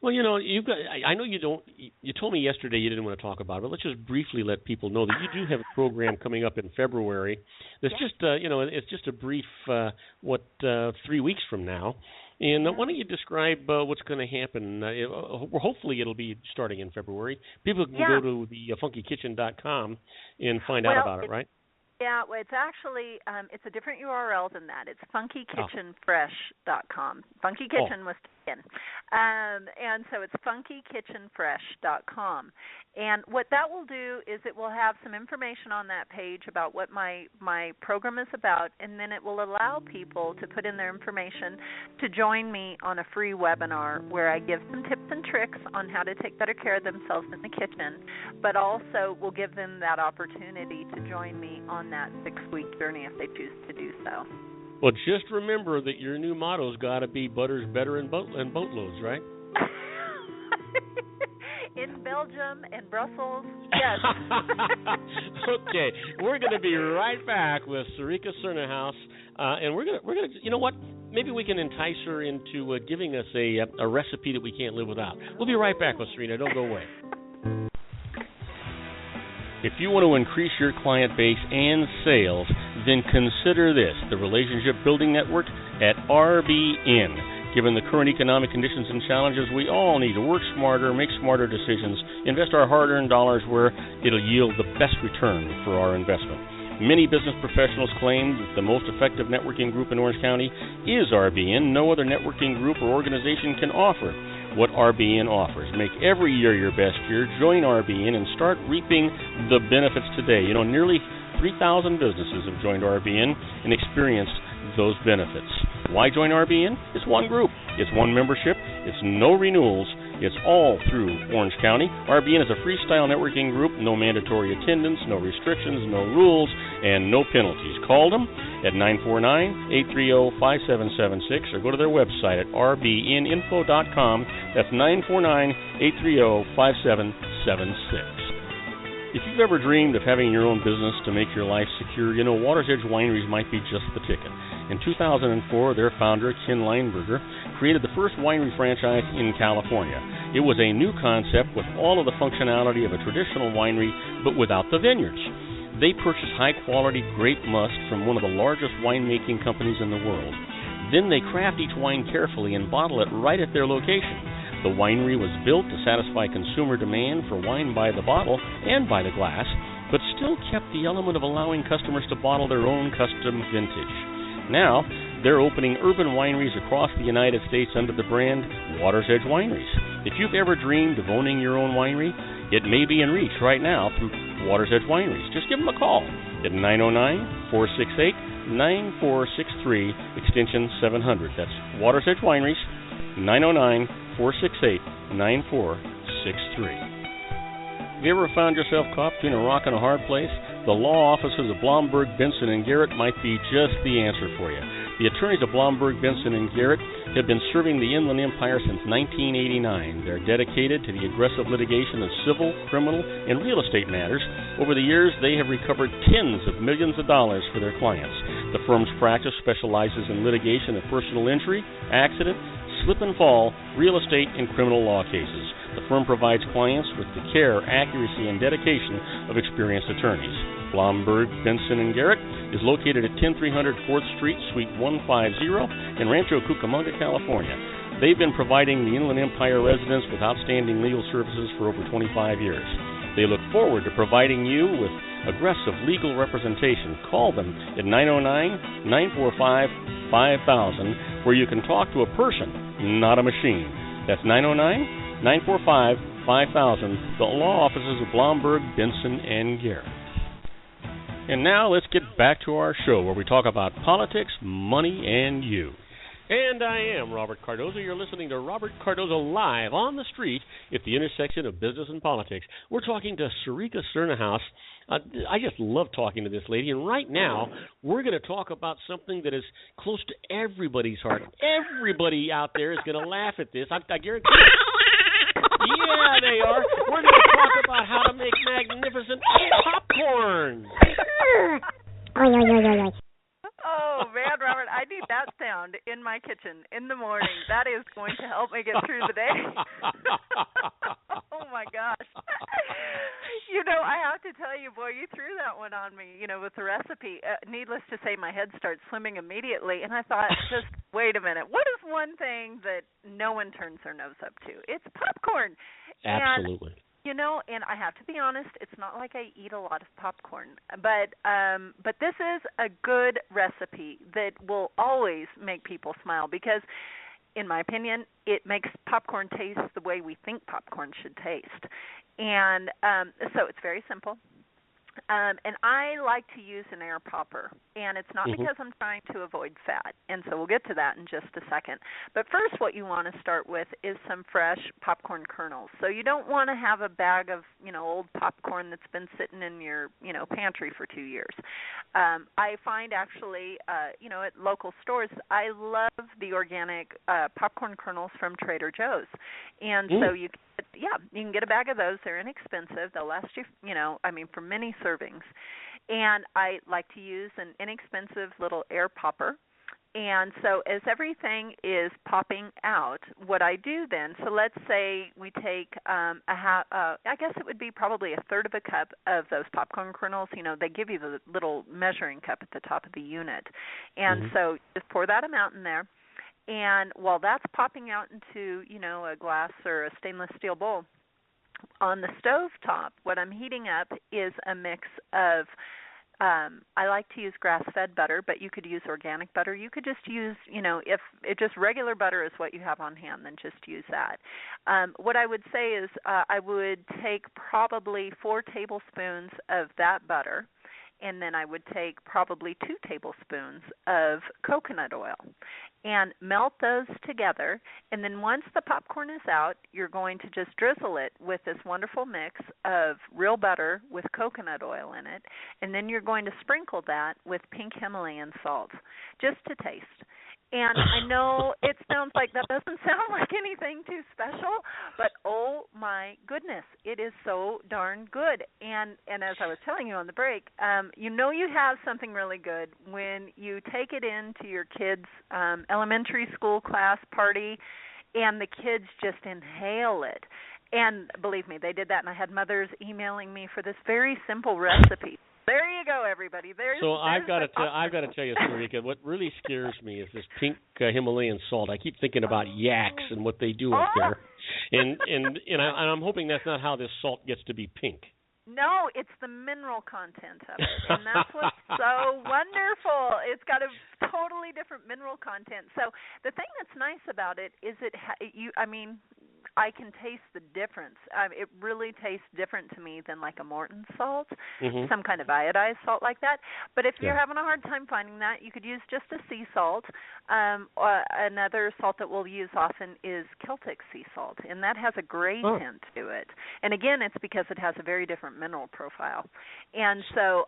Well, you've got. I know you don't. You told me yesterday you didn't want to talk about it, but let's just briefly let people know that you do have a program coming up in February. That's just, it's just a brief, 3 weeks from now. And why don't you describe what's going to happen? Hopefully it'll be starting in February. People can go to the funkykitchen.com and find out about it, right? Yeah, well, it's actually, it's a different URL than that. It's funkykitchenfresh.com. Funky Kitchen was taken. And so it's funkykitchenfresh.com. And what that will do is it will have some information on that page about what my program is about, and then it will allow people to put in their information to join me on a free webinar where I give some tips and tricks on how to take better care of themselves in the kitchen, but also will give them that opportunity to join me on that 6-week journey if they choose to do so. Well, just remember that your new motto's got to be butter's better in boatloads, right? In Belgium and Brussels, yes. Okay, we're going to be right back with Sarika Cernahouse, and we're gonna, you know what? Maybe we can entice her into giving us a recipe that we can't live without. We'll be right back with Serena. Don't go away. If you want to increase your client base and sales, then consider this, the Relationship Building Network at RBN. Given the current economic conditions and challenges, we all need to work smarter, make smarter decisions, invest our hard-earned dollars where it'll yield the best return for our investment. Many business professionals claim that the most effective networking group in Orange County is RBN. No other networking group or organization can offer what RBN offers. Make every year your best year. Join RBN and start reaping the benefits today. Nearly 3,000 businesses have joined RBN and experienced those benefits. Why join RBN? It's one group. It's one membership. It's no renewals. It's all through Orange County. RBN is a freestyle networking group. No mandatory attendance, no restrictions, no rules, and no penalties. Call them at 949-830-5776 or go to their website at rbninfo.com. That's 949-830-5776. If you've ever dreamed of having your own business to make your life secure, Water's Edge Wineries might be just the ticket. In 2004, their founder, Ken Leinberger, created the first winery franchise in California. It was a new concept with all of the functionality of a traditional winery, but without the vineyards. They purchased high-quality grape must from one of the largest winemaking companies in the world. Then they craft each wine carefully and bottle it right at their location. The winery was built to satisfy consumer demand for wine by the bottle and by the glass, but still kept the element of allowing customers to bottle their own custom vintage. Now, they're opening urban wineries across the United States under the brand Water's Edge Wineries. If you've ever dreamed of owning your own winery, it may be in reach right now through Water's Edge Wineries. Just give them a call at 909-468-9463, extension 700. That's Water's Edge Wineries, 909-468-9463. Have you ever found yourself caught between a rock and a hard place? The law offices of Blomberg, Benson, and Garrett might be just the answer for you. The attorneys of Blomberg, Benson, and Garrett have been serving the Inland Empire since 1989. They're dedicated to the aggressive litigation of civil, criminal, and real estate matters. Over the years, they have recovered tens of millions of dollars for their clients. The firm's practice specializes in litigation of personal injury, accident, slip and fall, real estate, and criminal law cases. The firm provides clients with the care, accuracy, and dedication of experienced attorneys. Blomberg, Benson & Garrett is located at 10300 4th Street, Suite 150 in Rancho Cucamonga, California. They've been providing the Inland Empire residents with outstanding legal services for over 25 years. They look forward to providing you with aggressive legal representation. Call them at 909-945-5000, where you can talk to a person, not a machine. That's 909-945-5000, the law offices of Blomberg, Benson, and Garrett. And now let's get back to our show where we talk about politics, money, and you. And I am Robert Cardoza. You're listening to Robert Cardoza live on the street at the intersection of business and politics. We're talking to Sarika Cernahouse. I just love talking to this lady. And right now, we're going to talk about something that is close to everybody's heart. Everybody out there is going to laugh at this. I guarantee you. Yeah, they are. We're going to talk about how to make magnificent popcorn. Oh, man, Robert, I need that sound in my kitchen in the morning. That is going to help me get through the day. Oh, my gosh. I have to tell you, boy, you threw that one on me, with the recipe. Needless to say, my head starts swimming immediately, and I thought, just wait a minute. What is one thing that no one turns their nose up to? It's popcorn. Absolutely. And I have to be honest, it's not like I eat a lot of popcorn, but this is a good recipe that will always make people smile because, in my opinion, it makes popcorn taste the way we think popcorn should taste. And so it's very simple. And I like to use an air popper, and it's not because I'm trying to avoid fat, and so we'll get to that in just a second. But first, what you want to start with is some fresh popcorn kernels. So you don't want to have a bag of, old popcorn that's been sitting in your, pantry for 2 years. I find actually, at local stores, I love the organic popcorn kernels from Trader Joe's, and so you can get a bag of those. They're inexpensive. They'll last you, for many servings. And I like to use an inexpensive little air popper. And so as everything is popping out, what I do then, so let's say we take I guess it would be probably a third of a cup of those popcorn kernels. They give you the little measuring cup at the top of the unit. And so just pour that amount in there. And while that's popping out into, a glass or a stainless steel bowl, on the stove top, what I'm heating up is a mix of, I like to use grass-fed butter, but you could use organic butter. You could just use, if it just regular butter is what you have on hand, then just use that. What I would say is I would take probably 4 tablespoons of that butter, and then I would take probably 2 tablespoons of coconut oil and melt those together. And then once the popcorn is out, you're going to just drizzle it with this wonderful mix of real butter with coconut oil in it. And then you're going to sprinkle that with pink Himalayan salt just to taste. And I know it sounds like that doesn't sound like anything too special, but oh my goodness, it is so darn good. And as I was telling you on the break, you have something really good when you take it into your kids' elementary school class party and the kids just inhale it. And believe me, they did that, and I had mothers emailing me for this very simple recipe. There you go, everybody. I've got to tell you, Sarika, what really scares me is this pink Himalayan salt. I keep thinking about yaks and what they do up there, and I'm hoping that's not how this salt gets to be pink. No, it's the mineral content of it, and that's what's so wonderful. It's got a totally different mineral content. So the thing that's nice about it is I can taste the difference. It really tastes different to me than like a Morton salt, some kind of iodized salt like that. But if you're having a hard time finding that, you could use just a sea salt. Another salt that we'll use often is Celtic sea salt, and that has a gray tint to it. And again, it's because it has a very different mineral profile. And so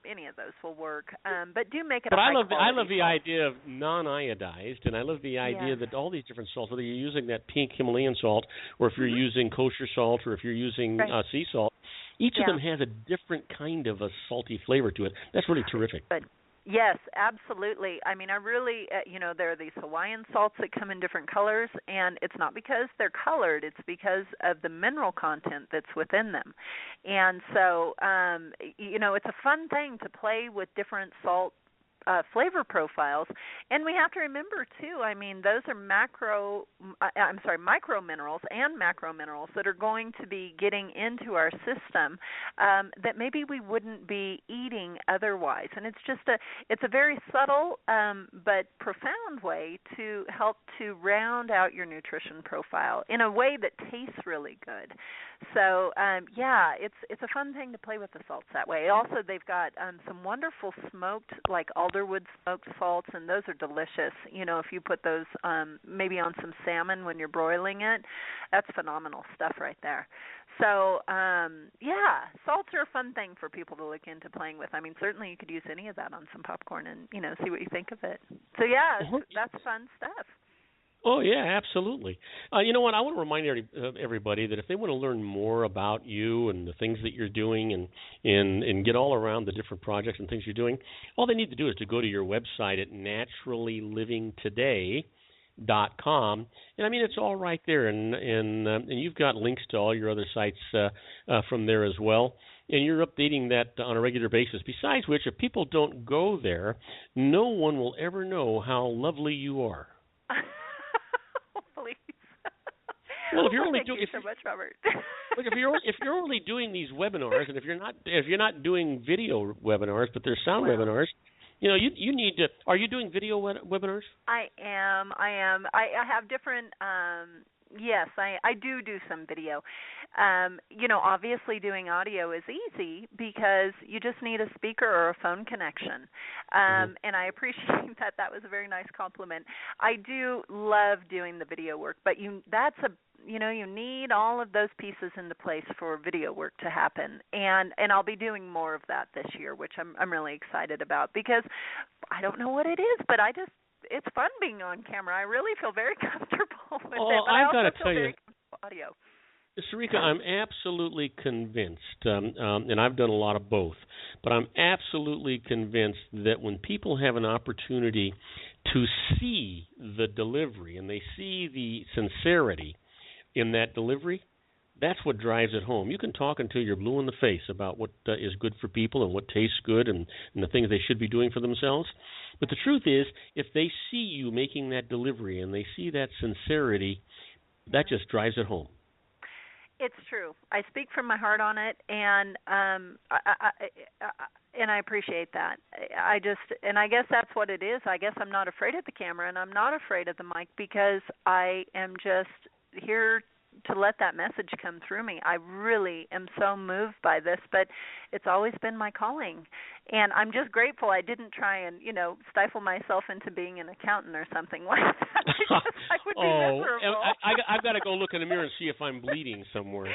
any of those will work. But do make it. But I love the idea of non-iodized, and I love the idea that all these different salts, whether you're using that pink Himalayan salt, or if you're using kosher salt, or if you're using sea salt, each of them has a different kind of a salty flavor to it. That's really terrific. Good. Yes, absolutely. I really, there are these Hawaiian salts that come in different colors, and it's not because they're colored, it's because of the mineral content that's within them. And so, it's a fun thing to play with different salt flavor profiles, and we have to remember too, those are micro minerals and macro minerals that are going to be getting into our system that maybe we wouldn't be eating otherwise. And it's a very subtle but profound way to help to round out your nutrition profile in a way that tastes really good. So it's a fun thing to play with the salts that way. Also, they've got some wonderful smoked, like alderwood smoked salts, and those are delicious. If you put those maybe on some salmon when you're broiling it, that's phenomenal stuff right there. So, salts are a fun thing for people to look into playing with. Certainly you could use any of that on some popcorn and, see what you think of it. So, that's fun stuff. Oh yeah, absolutely. You know what? I want to remind everybody that if they want to learn more about you and the things that you're doing, and get all around the different projects and things you're doing, all they need to do is to go to your website at naturallylivingtoday.com, and I mean it's all right there, and you've got links to all your other sites from there as well. And you're updating that on a regular basis. Besides which, if people don't go there, no one will ever know how lovely you are. Please. Well, if you're only thank doing you so much, Robert. look, if you're only doing these webinars, and if you're not doing video webinars, but there's sound webinars, you need to. Are you doing video webinars? I am. I have different. Yes, I do some video. Obviously doing audio is easy because you just need a speaker or a phone connection. And I appreciate that was a very nice compliment. I do love doing the video work, but you need all of those pieces into place for video work to happen. And I'll be doing more of that this year, which I'm really excited about, because I don't know what it is, but it's fun being on camera. I really feel very comfortable with it, but I also feel very comfortable with audio. Sarika, I'm absolutely convinced, and I've done a lot of both, but I'm absolutely convinced that when people have an opportunity to see the delivery and they see the sincerity in that delivery, that's what drives it home. You can talk until you're blue in the face about what is good for people and what tastes good and the things they should be doing for themselves. But the truth is, if they see you making that delivery and they see that sincerity, that just drives it home. It's true. I speak from my heart on it, and I appreciate that. I guess that's what it is. I guess I'm not afraid of the camera, and I'm not afraid of the mic, because I am just here to let that message come through me. I really am so moved by this, but it's always been my calling. And I'm just grateful I didn't try and, stifle myself into being an accountant or something like that. I would be miserable. I've got to go look in the mirror and see if I'm bleeding somewhere.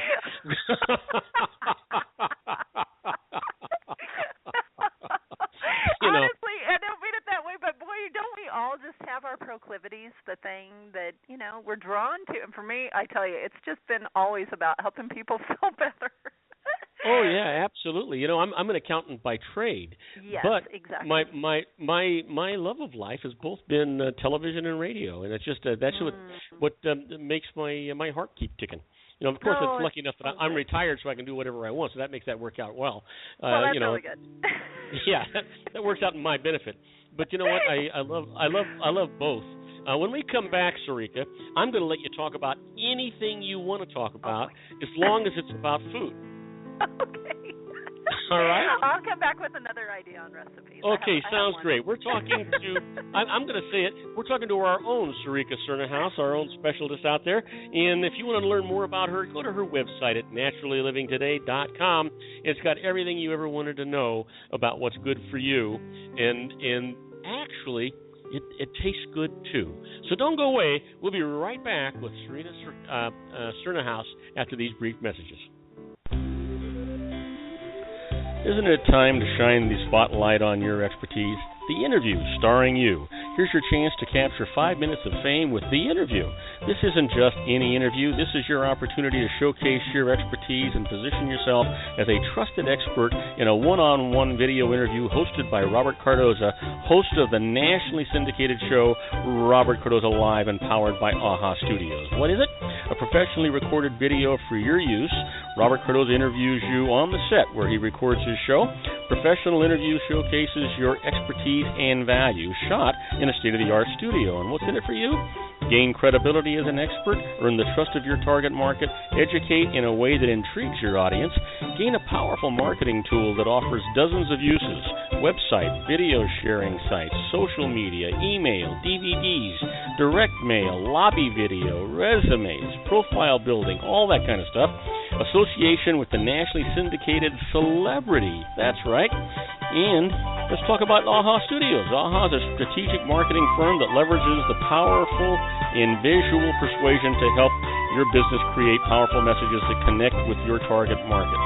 Honestly, I don't mean it that way, but boy, don't we all just have our proclivities, the thing that, we're drawn to? And for me, I tell you, it's just been always about helping people feel better. Oh yeah, absolutely. I'm an accountant by trade. Yes, but exactly. My love of life has both been television and radio, and it's just that's what makes my heart keep ticking. Of course, it's lucky enough that I'm retired, so I can do whatever I want. So that makes that work out well. Well, that's really good. Yeah, that works out in my benefit. But you know what? I love both. When we come back, Sarika, I'm going to let you talk about anything you want to talk about, as long as it's about food. Okay. All right. I'll come back with another idea on recipes. Okay, sounds great. We're talking to, I'm going to say it, we're talking to our own Sarika Cernahouse, our own specialist out there. And if you want to learn more about her, go to her website at naturallylivingtoday.com. It's got everything you ever wanted to know about what's good for you. And actually, it tastes good, too. So don't go away. We'll be right back with Sarika Cernahouse after these brief messages. Isn't it time to shine the spotlight on your expertise? The Interview, starring you. Here's your chance to capture 5 minutes of fame with The Interview. This isn't just any interview. This is your opportunity to showcase your expertise and position yourself as a trusted expert in a one-on-one video interview hosted by Robert Cardoza, host of the nationally syndicated show Robert Cardoza Live and powered by AHA Studios. What is it? A professionally recorded video for your use. Robert Cardoza interviews you on the set where he records his show. Professional interview showcases your expertise and value, shot in a state-of-the-art studio. And what's in it for you? Gain credibility as an expert, earn the trust of your target market, educate in a way that intrigues your audience, gain a powerful marketing tool that offers dozens of uses, website, video sharing sites, social media, email, DVDs, direct mail, lobby video, resumes, profile building, all that kind of stuff. Association with the nationally syndicated celebrity. That's right. And let's talk about AHA Studios. AHA is a strategic marketing firm that leverages the powerful in visual persuasion to help your business create powerful messages that connect with your target market.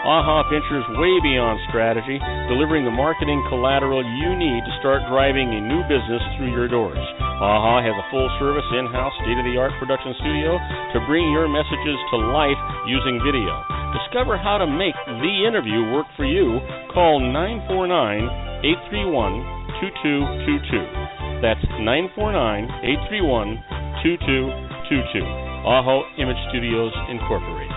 AHA ventures way beyond strategy, delivering the marketing collateral you need to start driving a new business through your doors. AHA has a full-service, in-house, state-of-the-art production studio to bring your messages to life using video. Discover how to make the interview work for you. Call 949-831-2222. That's 949-831-2222. AHA Image Studios, Incorporated.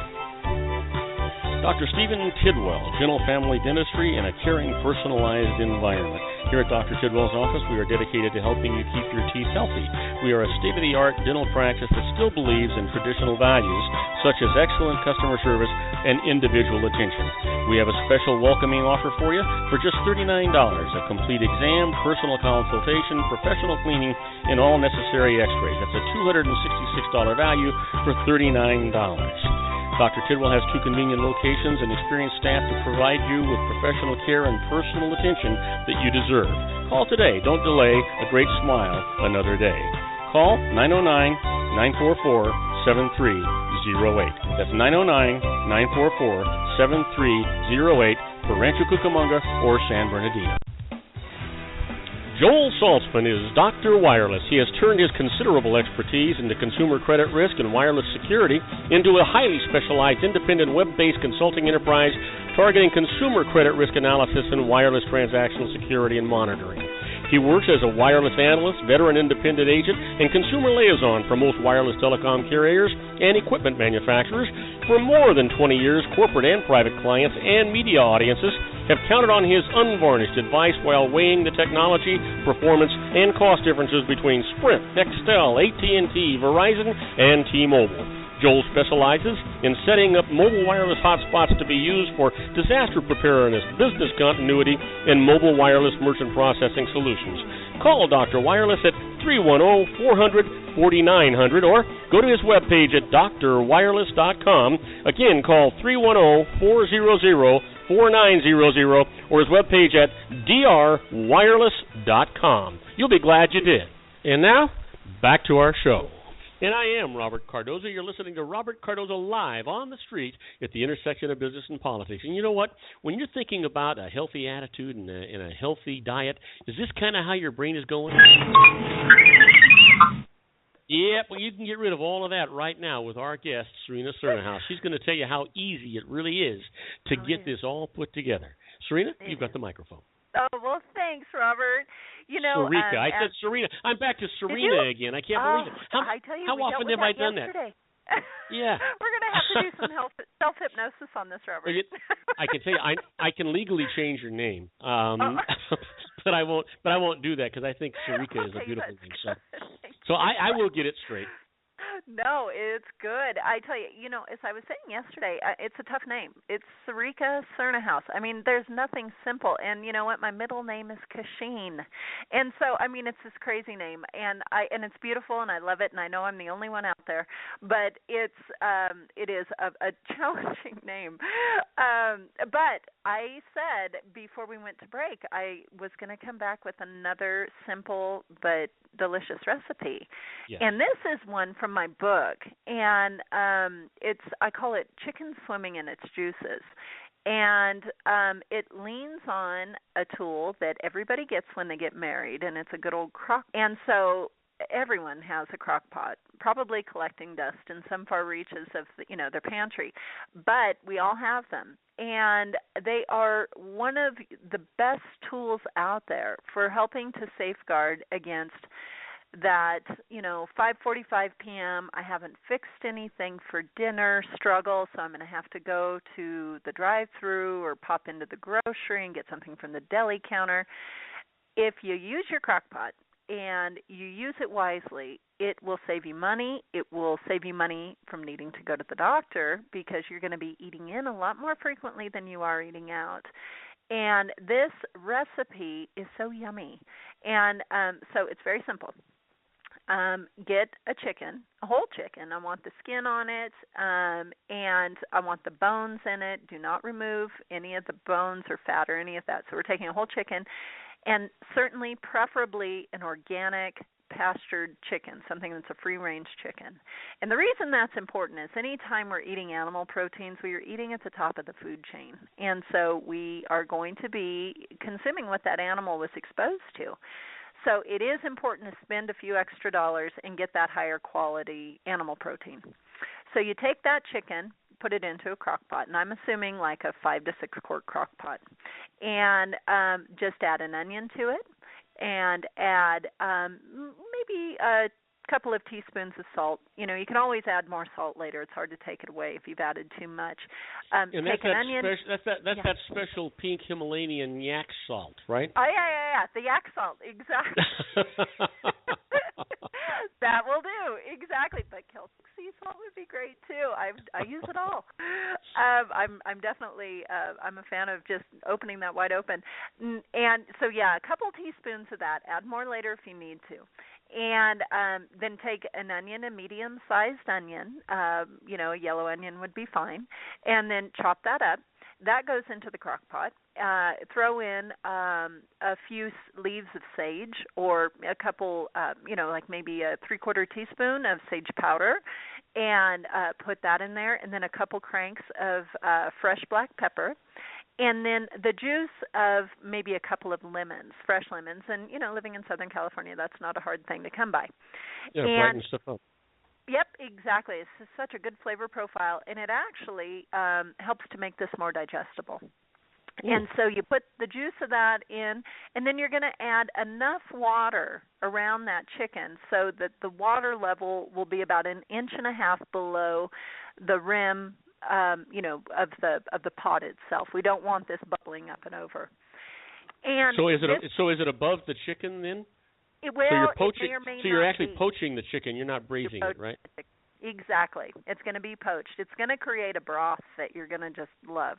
Dr. Stephen Tidwell, Gentle Family Dentistry in a caring, personalized environment. Here at Dr. Tidwell's office, we are dedicated to helping you keep your teeth healthy. We are a state-of-the-art dental practice that still believes in traditional values, such as excellent customer service and individual attention. We have a special welcoming offer for you for just $39, a complete exam, personal consultation, professional cleaning, and all necessary x-rays. That's a $266 value for $39. Dr. Tidwell has 2 convenient locations and experienced staff to provide you with professional care and personal attention that you deserve. Call today. Don't delay. A great smile another day. Call 909-944-7308. That's 909-944-7308 for Rancho Cucamonga or San Bernardino. Joel Saltzman is Dr. Wireless. He has turned his considerable expertise into consumer credit risk and wireless security into a highly specialized independent web-based consulting enterprise targeting consumer credit risk analysis and wireless transactional security and monitoring. He works as a wireless analyst, veteran independent agent, and consumer liaison for most wireless telecom carriers and equipment manufacturers. For more than 20 years, corporate and private clients and media audiences have counted on his unvarnished advice while weighing the technology, performance, and cost differences between Sprint, Nextel, AT&T, Verizon, and T-Mobile. Joel specializes in setting up mobile wireless hotspots to be used for disaster preparedness, business continuity, and mobile wireless merchant processing solutions. Call Dr. Wireless at 310-400-4900 or go to his webpage at drwireless.com. Again, call 310-400-4900 or his webpage at drwireless.com. You'll be glad you did. And now, back to our show. And I am Robert Cardoza. You're listening to Robert Cardoza live on the street at the intersection of business and politics. And you know what? When you're thinking about a healthy attitude and a healthy diet, is this kind of how your brain is going? Yeah, well, you can get rid of all of that right now with our guest, Serena Cernahouse. She's going to tell you how easy it really is to get this all put together. Serena, you've got the microphone. Oh, well, thanks, Robert. You know, Sarika. I said Serena. I'm back to Serena again. I can't believe it. I tell you, how often have I done yesterday. that? Yeah. We're going to have to do some self-hypnosis on this, Robert. I can tell you, I can legally change your name, but I won't do that because I think Sarika is a beautiful name. So I will get it straight. No, it's good. I tell you, you know, as I was saying yesterday, it's a tough name. It's Sarika Cernahouse. I mean, there's nothing simple. And you know what? My middle name is Kasheen. And so, I mean, it's this crazy name. And it's beautiful, and I love it, and I know I'm the only one out there. But it is a challenging name. But I said before we went to break, I was going to come back with another simple but delicious recipe. Yes. And this is one from my book, and I call it Chicken Swimming in Its Juices. And it leans on a tool that everybody gets when they get married, and it's a good old crock. And so everyone has a crock pot, probably collecting dust in some far reaches of their pantry. But we all have them. And they are one of the best tools out there for helping to safeguard against that, 5:45 p.m., I haven't fixed anything for dinner struggle, so I'm going to have to go to the drive-thru or pop into the grocery and get something from the deli counter. If you use your crock pot and you use it wisely, it will save you money. It will save you money from needing to go to the doctor because you're going to be eating in a lot more frequently than you are eating out. And this recipe is so yummy. And so it's very simple. Get a chicken, a whole chicken. I want the skin on it, and I want the bones in it. Do not remove any of the bones or fat or any of that. So we're taking a whole chicken, and certainly preferably an organic pastured chicken, something that's a free-range chicken. And the reason that's important is anytime we're eating animal proteins, we are eating at the top of the food chain. And so we are going to be consuming what that animal was exposed to. So it is important to spend a few extra dollars and get that higher quality animal protein. So you take that chicken, put it into a crock pot, and I'm assuming like a 5 to 6 quart crock pot, and just add an onion to it, and add maybe a couple of teaspoons of salt. You know, you can always add more salt later. It's hard to take it away if you've added too much. And take an onion. That's that special pink Himalayan yak salt, right? Oh, yeah. The yak salt, exactly. That will do, exactly. But Celtic sea salt would be great too. I use it all. I'm definitely I'm a fan of just opening that wide open. And so yeah, a couple teaspoons of that. Add more later if you need to. And then take an onion, a medium-sized onion. You know, a yellow onion would be fine. And then chop that up. That goes into the crock pot. Throw in a few leaves of sage, or a couple, you know, like maybe a 3/4 teaspoon of sage powder, and put that in there, and then a couple cranks of fresh black pepper, and then the juice of maybe a couple of lemons, fresh lemons. And, you know, living in Southern California, that's not a hard thing to come by. Yeah, brighten stuff up. Yep, exactly. It's such a good flavor profile, and it actually helps to make this more digestible. And so you put the juice of that in, and then you're going to add enough water around that chicken so that the water level will be about 1.5 inches below the rim, you know, of the pot itself. We don't want this bubbling up and over. And so is it above the chicken then? You're actually poaching the chicken. You're not braising it, right? Exactly. It's going to be poached. It's going to create a broth that you're going to just love.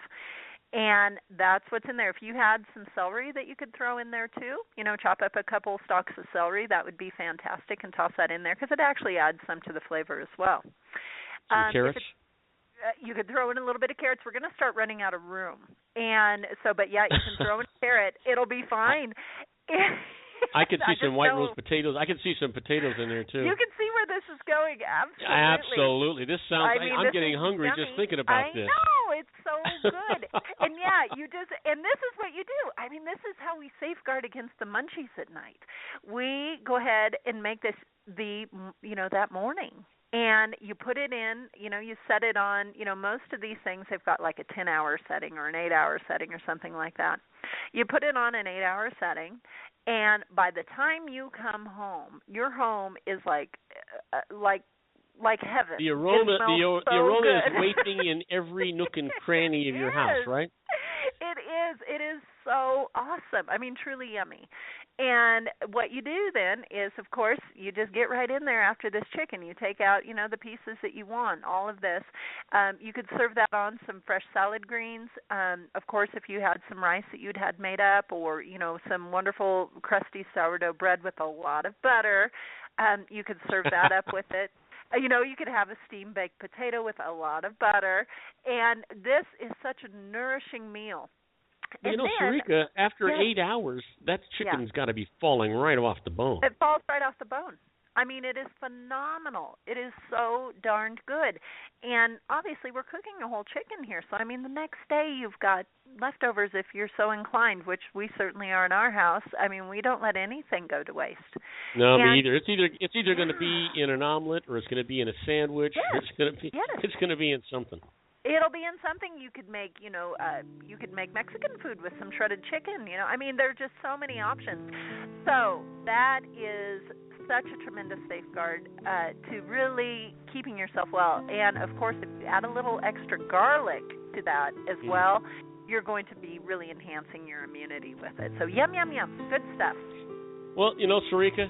And that's what's in there. If you had some celery that you could throw in there too, you know, chop up a couple stalks of celery, that would be fantastic, and toss that in there because it actually adds some to the flavor as well. Some carrots? You could throw in a little bit of carrots. We're going to start running out of room. And so, but yeah, you can throw in a carrot. It'll be fine. I could see some white roast potatoes. I could see some potatoes in there too. You can see where this is going. Absolutely. Absolutely. This sounds. I'm getting hungry yummy. just thinking about this. I know, it's so good. And yeah, and this is what you do. I mean, this is how we safeguard against the munchies at night. We go ahead and make this that morning. And you put it in, you know, you set it on, you know, most of these things have got like a 10-hour setting or an 8-hour setting or something like that. You put it on an 8-hour setting, and by the time you come home, your home is like heaven. The aroma is wafting in every nook and cranny of your house, right? It is so awesome. I mean, truly yummy. And what you do then is, of course, you just get right in there after this chicken. You take out, you know, the pieces that you want, all of this. You could serve that on some fresh salad greens. Of course, if you had some rice that you'd had made up, or, you know, some wonderful crusty sourdough bread with a lot of butter, you could serve that up with it. You know, you could have a steamed baked potato with a lot of butter. And this is such a nourishing meal. You know, Sarika, after 8 hours, that chicken's got to be falling right off the bone. It falls right off the bone. I mean, it is phenomenal. It is so darned good. And obviously, we're cooking a whole chicken here. So, I mean, the next day you've got leftovers if you're so inclined, which we certainly are in our house. I mean, we don't let anything go to waste. No, me either. It's either going to be in an omelet, or it's going to be in a sandwich. Yes. Or it's going to be in something. It'll be in something. You could make, you know, you could make Mexican food with some shredded chicken. You know, I mean, there are just so many options. So that is such a tremendous safeguard to really keeping yourself well. And of course, if you add a little extra garlic to that as well, you're going to be really enhancing your immunity with it. So yum, yum, yum. Good stuff. Well, you know, Sarika,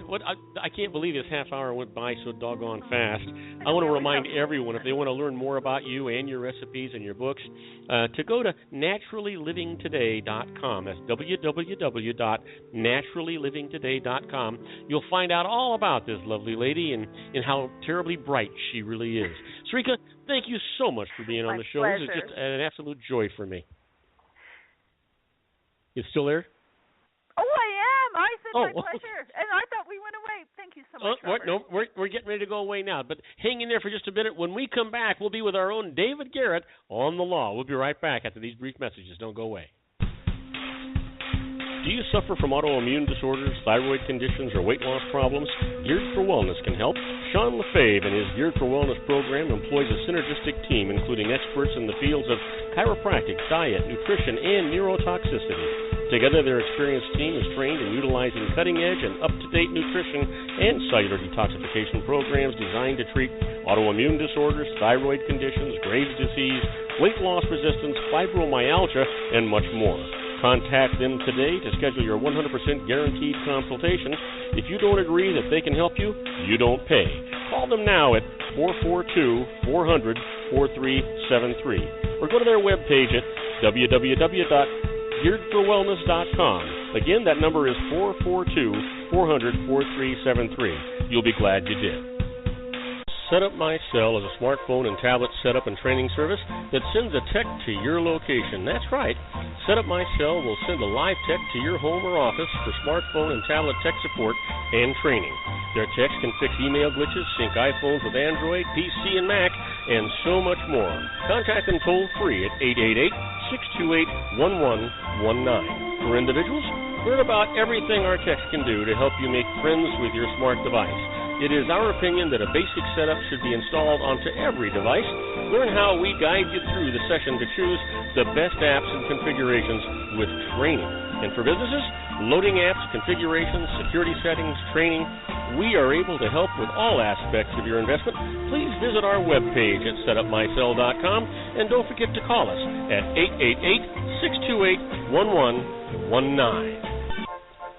I can't believe this half hour went by so doggone fast. I want to remind everyone, if they want to learn more about you and your recipes and your books, to go to naturallylivingtoday.com. That's www.naturallylivingtoday.com. You'll find out all about this lovely lady and how terribly bright she really is. Sarika, thank you so much for being on the show. Pleasure. This is just an absolute joy for me. You still there? Oh, I am. I said my pleasure. And I thought we went away. Thank you so much, Robert. No, we're getting ready to go away now. But hang in there for just a minute. When we come back, we'll be with our own David Garrett on the law. We'll be right back after these brief messages. Don't go away. Do Do you suffer from autoimmune disorders, thyroid conditions, or weight loss problems? Geared for Wellness can help. Sean Lefebvre and his Geared for Wellness program employs a synergistic team including experts in the fields of chiropractic, diet, nutrition, and neurotoxicity. Together, their experienced team is trained in utilizing cutting-edge and up-to-date nutrition and cellular detoxification programs designed to treat autoimmune disorders, thyroid conditions, Graves' disease, weight loss resistance, fibromyalgia, and much more. Contact them today to schedule your 100% guaranteed consultation. If you don't agree that they can help you, you don't pay. Call them now at 442-400-4373 or go to their webpage at www.gearedforwellness.com. Again, that number is 442-400-4373. You'll be glad you did. Set Up My Cell is a smartphone and tablet setup and training service that sends a tech to your location. That's right. Set Up My Cell will send a live tech to your home or office for smartphone and tablet tech support and training. Their techs can fix email glitches, sync iPhones with Android, PC, and Mac, and so much more. Contact them toll-free at 888-628-1119. For individuals, learn about everything our techs can do to help you make friends with your smart device. It is our opinion that a basic setup should be installed onto every device. Learn how we guide you through the session to choose the best apps and configurations with training. And for businesses, loading apps, configurations, security settings, training, we are able to help with all aspects of your investment. Please visit our webpage at setupmycell.com and don't forget to call us at 888-628-1119.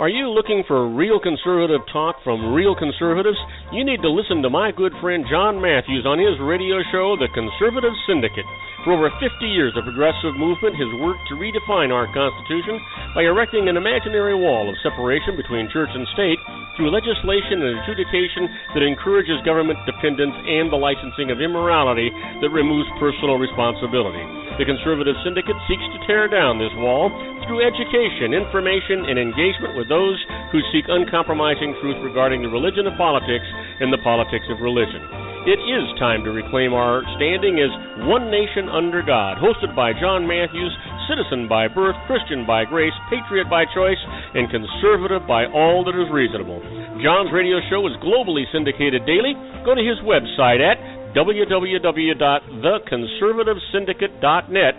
Are you looking for real conservative talk from real conservatives? You need to listen to my good friend John Matthews on his radio show, The Conservative Syndicate. For over 50 years, the progressive movement has worked to redefine our Constitution by erecting an imaginary wall of separation between church and state through legislation and adjudication that encourages government dependence and the licensing of immorality that removes personal responsibility. The Conservative Syndicate seeks to tear down this wall through education, information, and engagement with those who seek uncompromising truth regarding the religion of politics and the politics of religion. It is time to reclaim our standing as one nation under God, hosted by John Matthews, citizen by birth, Christian by grace, patriot by choice, and conservative by all that is reasonable. John's radio show is globally syndicated daily. Go to his website at www.theconservativesyndicate.net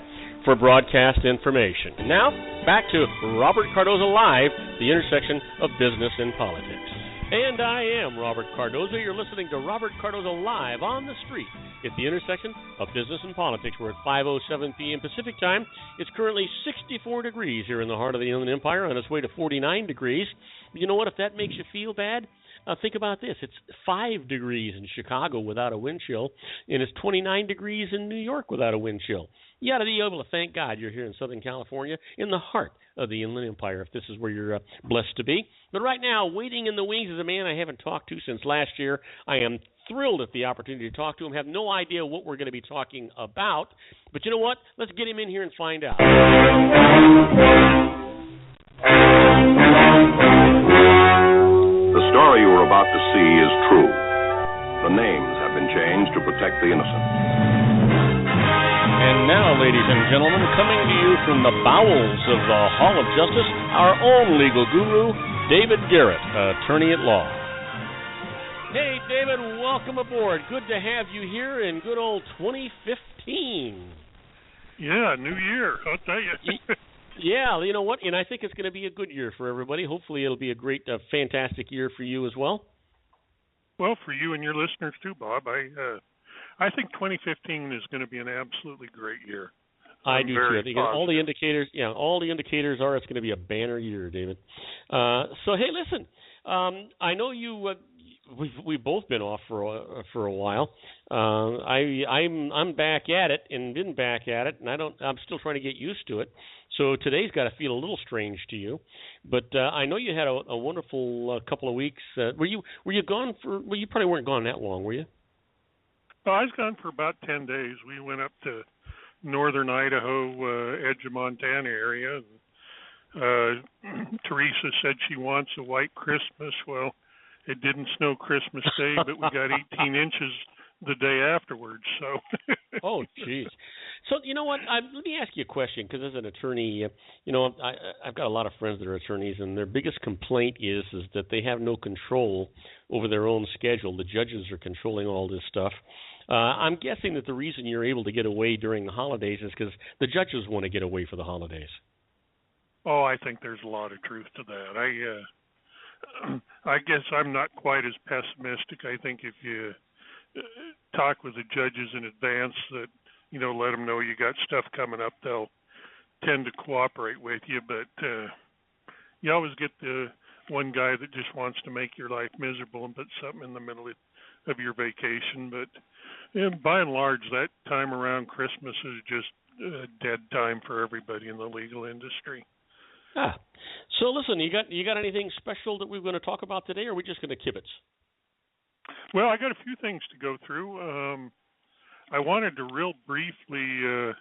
for broadcast information. Now, back to Robert Cardoza Live, the intersection of business and politics. And I am Robert Cardoza. You're listening to Robert Cardoza Live on the street at the intersection of business and politics. We're at 5:07 p.m. Pacific time. It's currently 64 degrees here in the heart of the Inland Empire, on its way to 49 degrees. You know what? If that makes you feel bad, think about this. It's 5 degrees in Chicago without a wind chill, and it's 29 degrees in New York without a wind chill. You ought to be able to thank God you're here in Southern California, in the heart of the Inland Empire, if this is where you're blessed to be. But right now, waiting in the wings is a man I haven't talked to since last year. I am thrilled at the opportunity to talk to him. Have no idea what we're going to be talking about. But you know what? Let's get him in here and find out. The story you are about to see is true. The names have been changed to protect the innocent. And now, ladies and gentlemen, coming to you from the bowels of the Hall of Justice, our own legal guru, David Garrett, attorney at law. Hey, David, welcome aboard. Good to have you here in good old 2015. Yeah, new year, I'll tell you. Yeah, you know what? And I think it's going to be a good year for everybody. Hopefully it'll be a great, fantastic year for you as well. Well, for you and your listeners too, Bob. I think 2015 is going to be an absolutely great year. I do too. I think all the indicators are it's going to be a banner year, David. So hey, listen, I know you. We've both been off for a while. I'm back at it and been back at it, and I'm still trying to get used to it. So today's got to feel a little strange to you, but I know you had a wonderful couple of weeks. Were you gone for? Well, you probably weren't gone that long, were you? Well, I was gone for about 10 days. We went up to northern Idaho, edge of Montana area. Teresa said she wants a white Christmas. Well, it didn't snow Christmas Day, but we got 18 inches the day afterwards. So. Oh, jeez. So you know what? Let me ask you a question, because as an attorney, I've got a lot of friends that are attorneys, and their biggest complaint is that they have no control over their own schedule. The judges are controlling all this stuff. I'm guessing that the reason you're able to get away during the holidays is because the judges want to get away for the holidays. Oh, I think there's a lot of truth to that. I guess I'm not quite as pessimistic. I think if you talk with the judges in advance, that let them know you got stuff coming up, they'll tend to cooperate with you. But you always get the one guy that just wants to make your life miserable and put something in the middle of your vacation. But by and large, that time around Christmas is just a dead time for everybody in the legal industry. So listen, you got anything special that we're going to talk about today, or are we just going to kibitz? Well, I got a few things to go through. I wanted to real briefly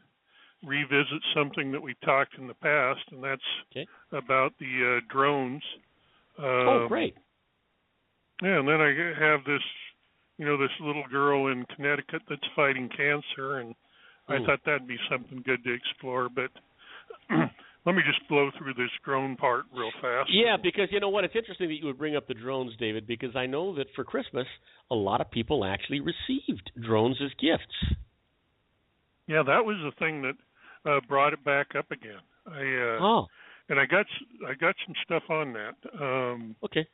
revisit something that we talked in the past, and that's about the drones. Oh, great. Yeah, and then I have this, this little girl in Connecticut that's fighting cancer, and I thought that'd be something good to explore. But let me just blow through this drone part real fast. Yeah, because you know what? It's interesting that you would bring up the drones, David, because I know that for Christmas, a lot of people actually received drones as gifts. Yeah, that was the thing that brought it back up again. And I got some stuff on that. Okay.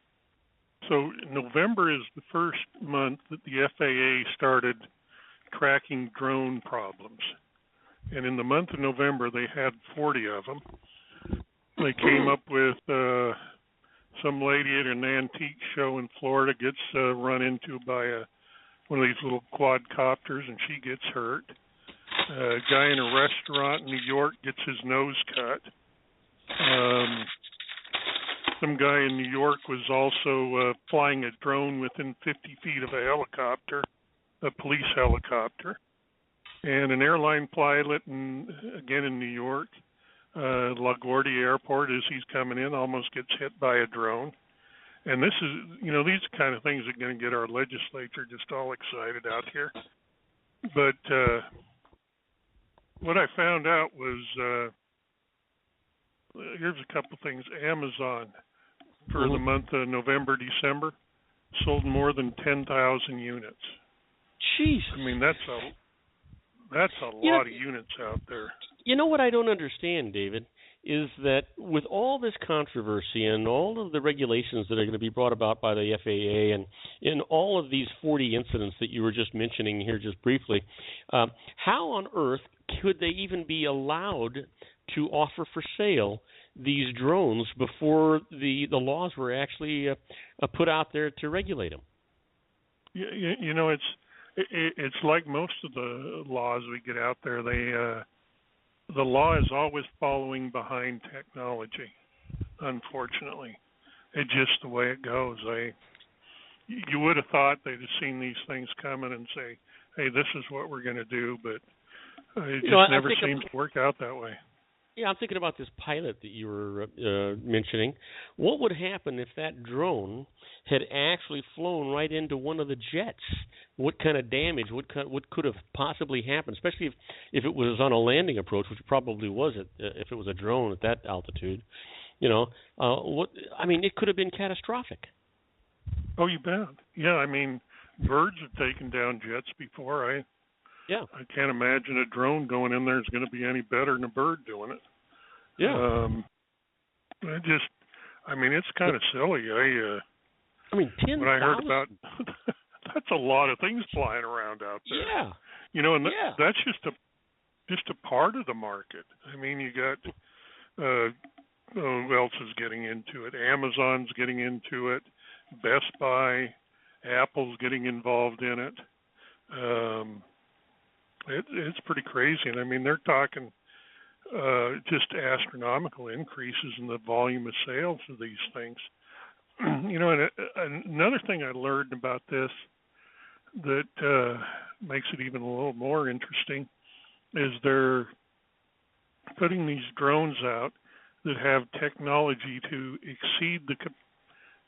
So November is the first month that the FAA started tracking drone problems. And in the month of November, they had 40 of them. They came up with some lady at an antique show in Florida gets run into by one of these little quadcopters, and she gets hurt. A guy in a restaurant in New York gets his nose cut. Some guy in New York was also flying a drone within 50 feet of a helicopter, a police helicopter. And an airline pilot, again in New York, LaGuardia Airport, as he's coming in, almost gets hit by a drone. And this is, these are kind of things that are going to get our legislature just all excited out here. But what I found out was, here's a couple things. Amazon, for the month of November, December, sold more than 10,000 units. Jeez. I mean, that's a lot of units out there. You know what I don't understand, David, is that with all this controversy and all of the regulations that are going to be brought about by the FAA and in all of these 40 incidents that you were just mentioning here just briefly, how on earth could they even be allowed to offer for sale these drones before the laws were actually put out there to regulate them? It's like most of the laws we get out there. The law is always following behind technology, unfortunately. It's just the way it goes. You would have thought they'd have seen these things coming and say, hey, this is what we're going to do, but it just never seems to work out that way. Yeah, I'm thinking about this pilot that you were mentioning. What would happen if that drone had actually flown right into one of the jets? What kind of damage? What could have possibly happened? Especially if it was on a landing approach, which it probably was if it was a drone at that altitude. It could have been catastrophic. Oh, you bet. Yeah, I mean, birds have taken down jets before. I can't imagine a drone going in there is going to be any better than a bird doing it. Yeah. It's kind of silly. 10,000. When I heard about that's a lot of things flying around out there. Yeah. That's just a part of the market. I mean, you got who else is getting into it? Amazon's getting into it. Best Buy, Apple's getting involved in it. It's pretty crazy. And I mean, they're talking just astronomical increases in the volume of sales of these things. And another thing I learned about this that makes it even a little more interesting is they're putting these drones out that have technology to exceed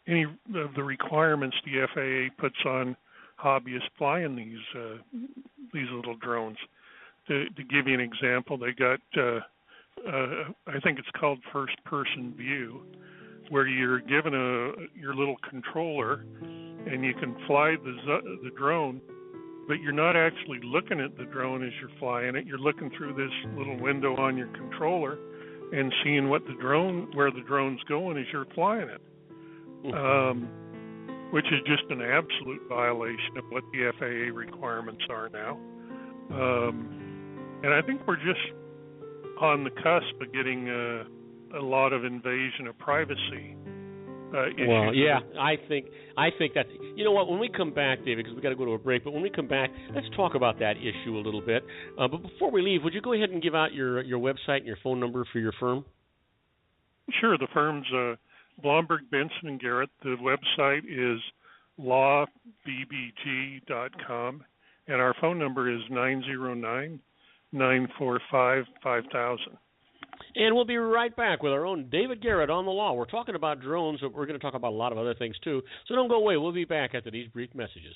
any of the requirements the FAA puts on hobbyists flying these little drones. to give you an example, they got I think it's called first-person view, where you're given your little controller, and you can fly the drone, but you're not actually looking at the drone as you're flying it. You're looking through this little window on your controller and seeing where the drone's going as you're flying it, which is just an absolute violation of what the FAA requirements are now. And I think we're just on the cusp of getting a lot of invasion of privacy issues. Well, yeah, I think that, you know what, when we come back, David, because we got to go to a break, but when we come back, let's talk about that issue a little bit. But before we leave, would you go ahead and give out your website and your phone number for your firm? Sure. The firm's Blomberg, Benson and Garrett. The website is lawbbg.com, and our phone number is 909-945-5000. And we'll be right back with our own David Garrett on the law. We're talking about drones, but we're going to talk about a lot of other things too. So don't go away. We'll be back after these brief messages.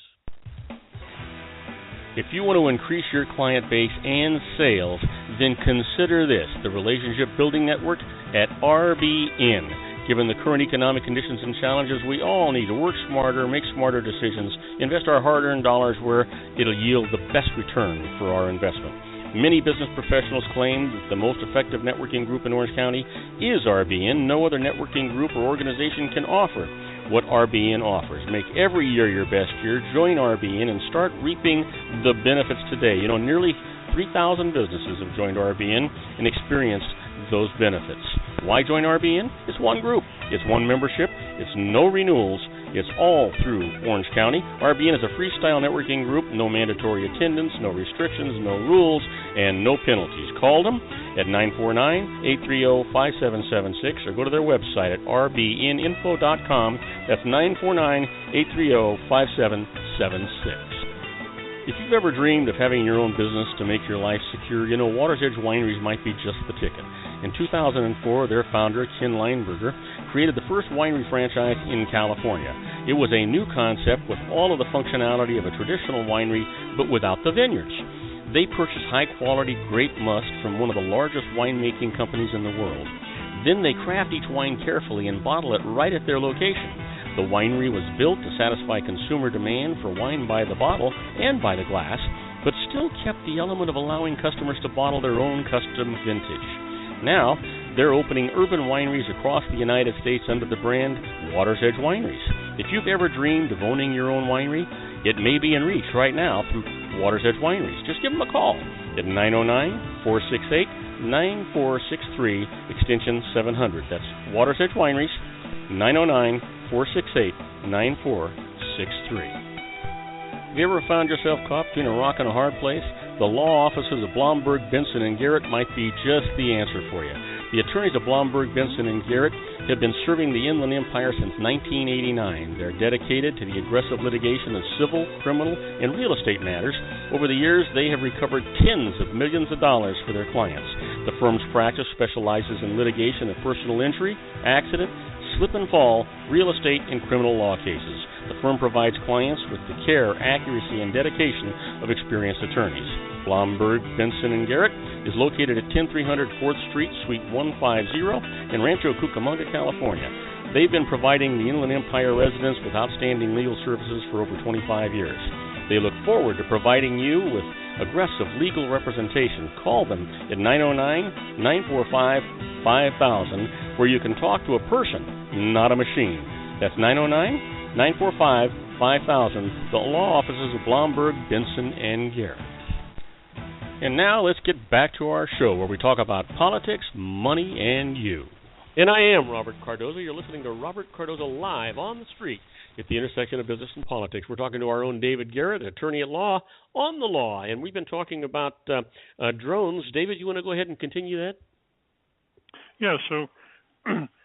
If you want to increase your client base and sales, then consider this, the Relationship Building Network at RBN. Given the current economic conditions and challenges, we all need to work smarter, make smarter decisions, invest our hard-earned dollars where it'll yield the best return for our investment. Many business professionals claim that the most effective networking group in Orange County is RBN. No other networking group or organization can offer what RBN offers. Make every year your best year. Join RBN and start reaping the benefits today. You know, nearly 3,000 businesses have joined RBN and experienced those benefits. Why join RBN? It's one group. It's one membership. It's no renewals. It's all through Orange County. RBN is a freestyle networking group, no mandatory attendance, no restrictions, no rules, and no penalties. Call them at 949-830-5776 or go to their website at rbninfo.com. That's 949-830-5776. If you've ever dreamed of having your own business to make your life secure, you know Water's Edge Wineries might be just the ticket. In 2004, their founder, Ken Leinberger, created the first winery franchise in California. It was a new concept with all of the functionality of a traditional winery, but without the vineyards. They purchased high-quality grape must from one of the largest winemaking companies in the world. Then they craft each wine carefully and bottle it right at their location. The winery was built to satisfy consumer demand for wine by the bottle and by the glass, but still kept the element of allowing customers to bottle their own custom vintage. Now, they're opening urban wineries across the United States under the brand Water's Edge Wineries. If you've ever dreamed of owning your own winery, it may be in reach right now through Water's Edge Wineries. Just give them a call at 909-468-9463, extension 700. That's Water's Edge Wineries, 909-468-9463. Have you ever found yourself caught between a rock and a hard place? The law offices of Blomberg, Benson & Garrett might be just the answer for you. The attorneys of Blomberg, Benson & Garrett have been serving the Inland Empire since 1989. They're dedicated to the aggressive litigation of civil, criminal, and real estate matters. Over the years, they have recovered tens of millions of dollars for their clients. The firm's practice specializes in litigation of personal injury, accident, slip and fall, real estate, and criminal law cases. The firm provides clients with the care, accuracy, and dedication of experienced attorneys. Blomberg, Benson & Garrett is located at 10300 4th Street, Suite 150 in Rancho Cucamonga, California. They've been providing the Inland Empire residents with outstanding legal services for over 25 years. They look forward to providing you with aggressive legal representation. Call them at 909-945-5000, where you can talk to a person, not a machine. That's 909-945-5000, the law offices of Blomberg, Benson & Garrett. And now let's get back to our show where we talk about politics, money, and you. And I am Robert Cardoza. You're listening to Robert Cardoza Live on the Street at the intersection of business and politics. We're talking to our own David Garrett, attorney at law, on the law. And we've been talking about drones. David, you want to go ahead and continue that? Yeah, so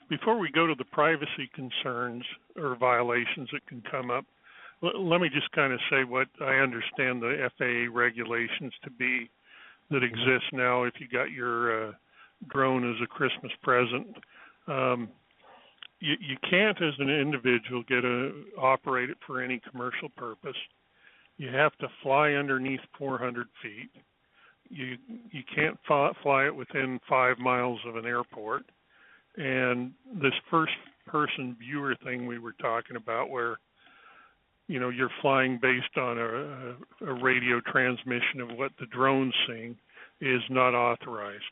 before we go to the privacy concerns or violations that can come up, let me just kind of say what I understand the FAA regulations to be that exist now if you got your drone as a Christmas present. You can't, as an individual, operate it for any commercial purpose. You have to fly underneath 400 feet. you can't fly it within 5 miles of an airport. And this first-person viewer thing we were talking about, where you're flying based on a radio transmission of what the drone's seeing, is not authorized.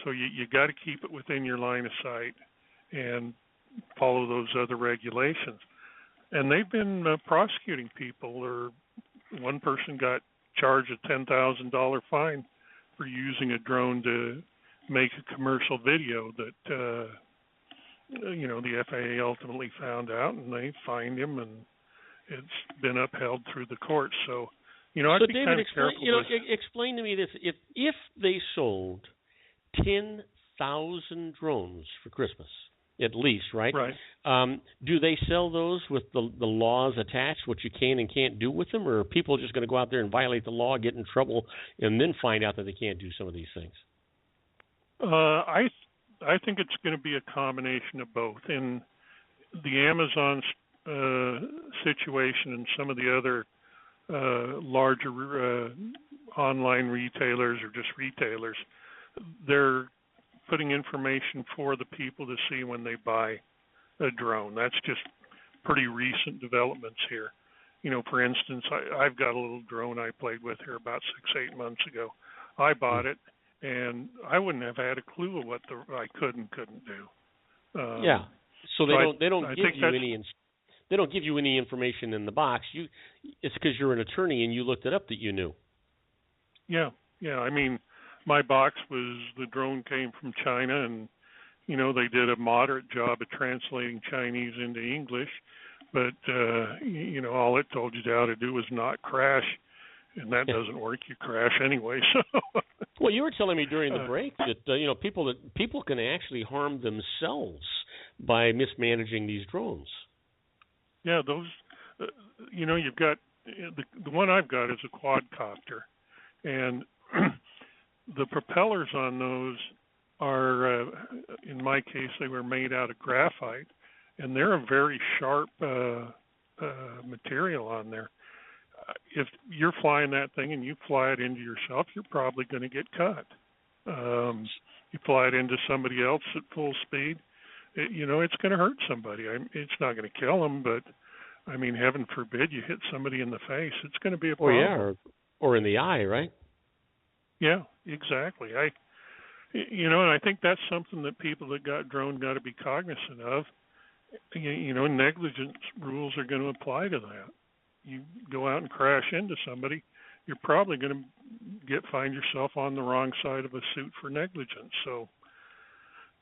So you got to keep it within your line of sight and follow those other regulations. And they've been prosecuting people. Or one person got charged a $10,000 fine for using a drone to make a commercial video that the FAA ultimately found out, and they fined him, and it's been upheld through the courts. So I'd be David, kind of careful. Explain to me this: if they sold 10,000 drones for Christmas, at least, right? Right. Do they sell those with the laws attached, what you can and can't do with them, or are people just going to go out there and violate the law, get in trouble, and then find out that they can't do some of these things? I think it's going to be a combination of both. In the Amazon situation and some of the other larger online retailers or just retailers, they're putting information for the people to see when they buy a drone. That's just pretty recent developments here. For instance, I've got a little drone I played with here about 6-8 months ago. I bought it, and I wouldn't have had a clue of what I could and couldn't do. So they don't give you any information in the box. It's because you're an attorney and you looked it up that you knew. Yeah. I mean, my box was, the drone came from China, and they did a moderate job of translating Chinese into English, but all it told you how to do was not crash, and that doesn't work. You crash anyway. So. Well, you were telling me during the break that people can actually harm themselves by mismanaging these drones. Yeah, those. You've got the one I've got is a quadcopter, and the propellers on those are, in my case, they were made out of graphite, and they're a very sharp material on there. If you're flying that thing and you fly it into yourself, you're probably going to get cut. You fly it into somebody else at full speed, it's going to hurt somebody. It's not going to kill them, but I mean, heaven forbid you hit somebody in the face. It's going to be a problem. Or in the eye, right? Yeah, exactly. And I think that's something that people that got drone got to be cognizant of. Negligence rules are going to apply to that. You go out and crash into somebody, you're probably going to find yourself on the wrong side of a suit for negligence. So,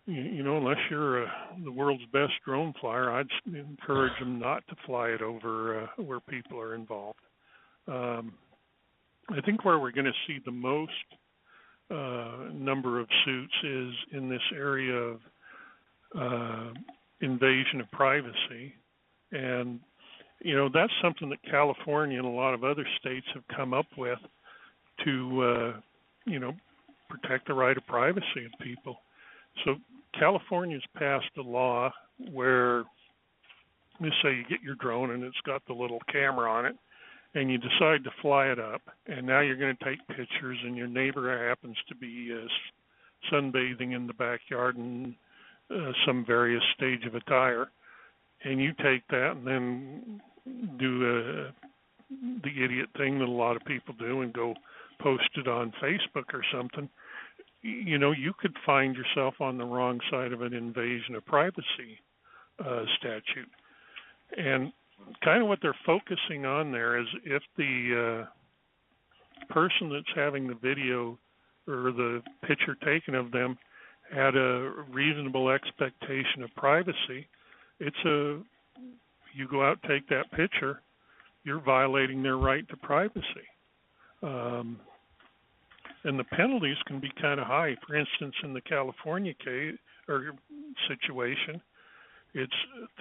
unless you're the world's best drone flyer, I'd encourage them not to fly it over where people are involved. I think where we're going to see the most number of suits is in this area of invasion of privacy. And, that's something that California and a lot of other states have come up with to, protect the right of privacy of people. So California's passed a law where, let's say you get your drone and it's got the little camera on it, and you decide to fly it up, and now you're going to take pictures, and your neighbor happens to be sunbathing in the backyard in some various stage of attire, and you take that and then do the idiot thing that a lot of people do and go post it on Facebook or something. You could find yourself on the wrong side of an invasion of privacy statute. And kind of what they're focusing on there is if the person that's having the video or the picture taken of them had a reasonable expectation of privacy, you go out, take that picture, you're violating their right to privacy. And the penalties can be kind of high. For instance, in the California case or situation, it's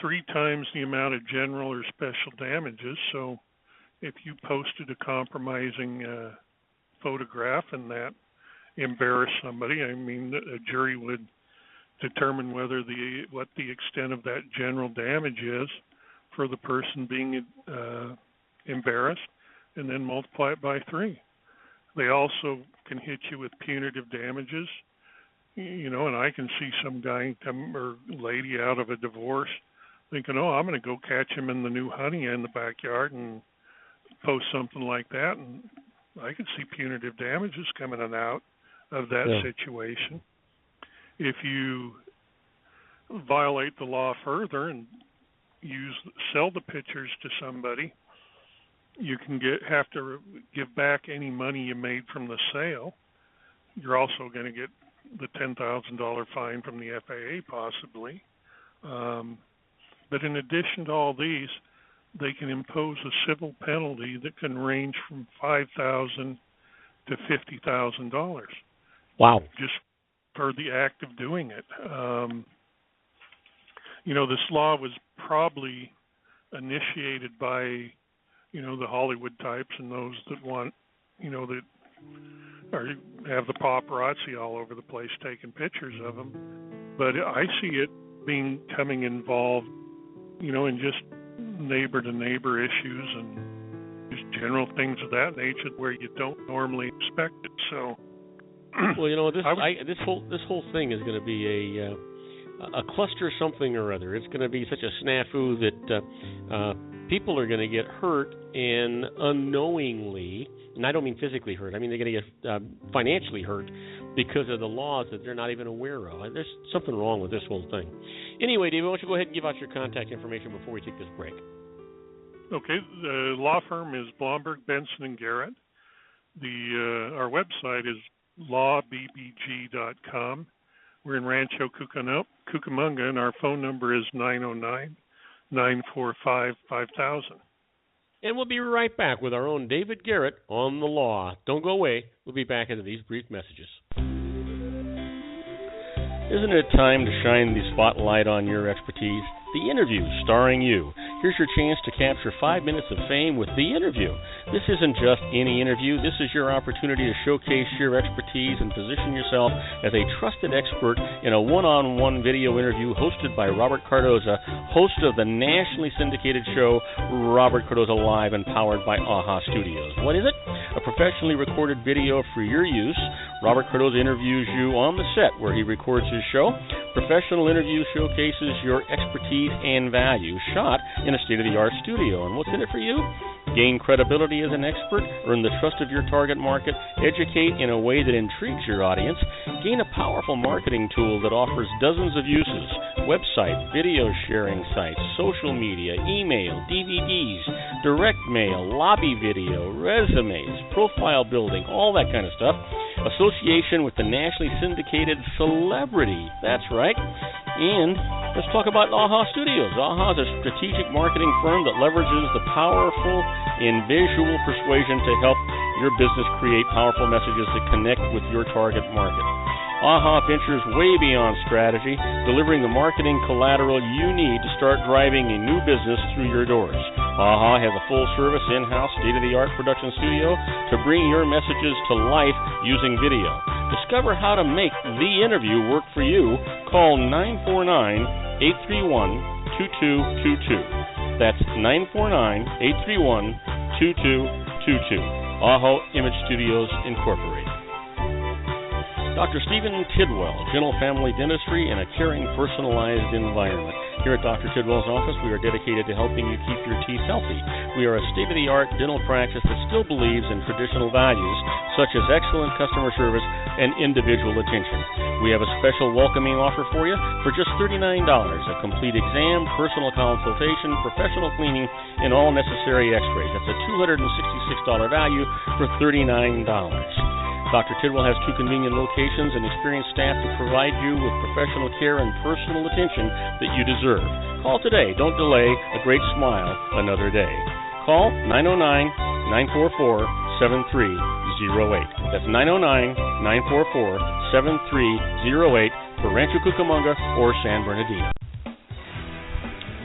3 times the amount of general or special damages. So if you posted a compromising photograph and that embarrassed somebody, I mean, a jury would determine what the extent of that general damage is for the person being embarrassed, and then multiply it by 3. They also can hit you with punitive damages. You know, and I can see some guy or lady out of a divorce thinking, oh, I'm going to go catch him in the new honey in the backyard and post something like that, and I can see punitive damages coming out of that situation. If you violate the law further and sell the pictures to somebody, you can have to give back any money you made from the sale. You're also going to get the $10,000 fine from the FAA possibly. But in addition to all these, they can impose a civil penalty that can range from $5,000 to $50,000. Wow. Just for the act of doing it. You know, this law was probably initiated by, you know, the Hollywood types and those that want, you know, that have the paparazzi all over the place taking pictures of them. But I see it becoming involved, you know, in just neighbor-to-neighbor issues and just general things of that nature where you don't normally expect it. So, well, you know, this whole thing is going to be a cluster something or other. It's going to be such a snafu that people are going to get hurt and unknowingly, and I don't mean physically hurt, I mean they're going to get financially hurt because of the laws that they're not even aware of. There's something wrong with this whole thing. Anyway, David, why don't you go ahead and give out your contact information before we take this break? Okay, the law firm is Blomberg, Benson, and Garrett. Our website is lawbbg.com. We're in Rancho Cucamonga, and our phone number is 909-945-5000. And we'll be right back with our own David Garrett on the law. Don't go away. We'll be back after these brief messages. Isn't it time to shine the spotlight on your expertise? The Interview, starring you. Here's your chance to capture 5 minutes of fame with The Interview. This isn't just any interview. This is your opportunity to showcase your expertise and position yourself as a trusted expert in a one-on-one video interview hosted by Robert Cardoza, host of the nationally syndicated show Robert Cardoza Live and powered by AHA Studios. What is it? A professionally recorded video for your use. Robert Cardoza interviews you on the set where he records his show. Professional interview showcases your expertise and value, shot in a state-of-the-art studio. And what's in it for you? Gain credibility as an expert, earn the trust of your target market, educate in a way that intrigues your audience, gain a powerful marketing tool that offers dozens of uses, website, video sharing sites, social media, email, DVDs, direct mail, lobby video, resumes, profile building, all that kind of stuff. Association with the nationally syndicated celebrity. That's right. And let's talk about AHA Studios. AHA is a strategic marketing firm that leverages the powerful in visual persuasion to help your business create powerful messages that connect with your target market. AHA ventures way beyond strategy, delivering the marketing collateral you need to start driving a new business through your doors. AHA has a full-service, in-house, state-of-the-art production studio to bring your messages to life using video. Discover how to make The Interview work for you. Call 949-831-2222. That's 949-831-2222. AHA Image Studios, Incorporated. Dr. Stephen Tidwell, Gentle Family Dentistry in a caring, personalized environment. Here at Dr. Tidwell's office, we are dedicated to helping you keep your teeth healthy. We are a state-of-the-art dental practice that still believes in traditional values, such as excellent customer service and individual attention. We have a special welcoming offer for you for just $39, a complete exam, personal consultation, professional cleaning, and all necessary x-rays. That's a $266 value for $39. Dr. Tidwell has 2 convenient locations and experienced staff to provide you with professional care and personal attention that you deserve. Call today. Don't delay. A great smile another day. Call 909-944-7308. That's 909-944-7308 for Rancho Cucamonga or San Bernardino.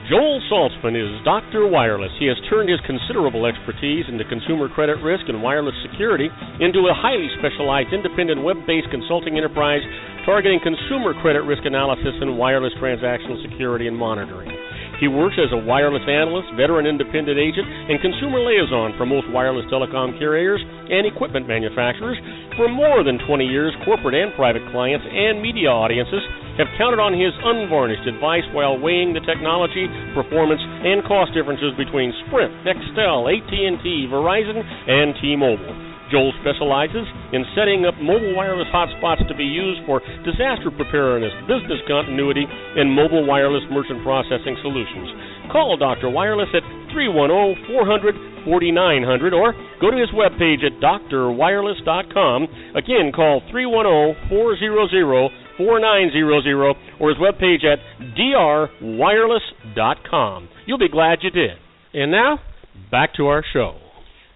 Joel Saltzman is Dr. Wireless. He has turned his considerable expertise into consumer credit risk and wireless security into a highly specialized independent web-based consulting enterprise targeting consumer credit risk analysis and wireless transactional security and monitoring. He works as a wireless analyst, veteran independent agent, and consumer liaison for most wireless telecom carriers and equipment manufacturers. For more than 20 years, corporate and private clients and media audiences have counted on his unvarnished advice while weighing the technology, performance, and cost differences between Sprint, Nextel, AT&T, Verizon, and T-Mobile. Joel specializes in setting up mobile wireless hotspots to be used for disaster preparedness, business continuity, and mobile wireless merchant processing solutions. Call Dr. Wireless at 310-400-4900 or go to his webpage at drwireless.com. Again, call 310-400-4900 or his webpage at drwireless.com. You'll be glad you did. And now, back to our show.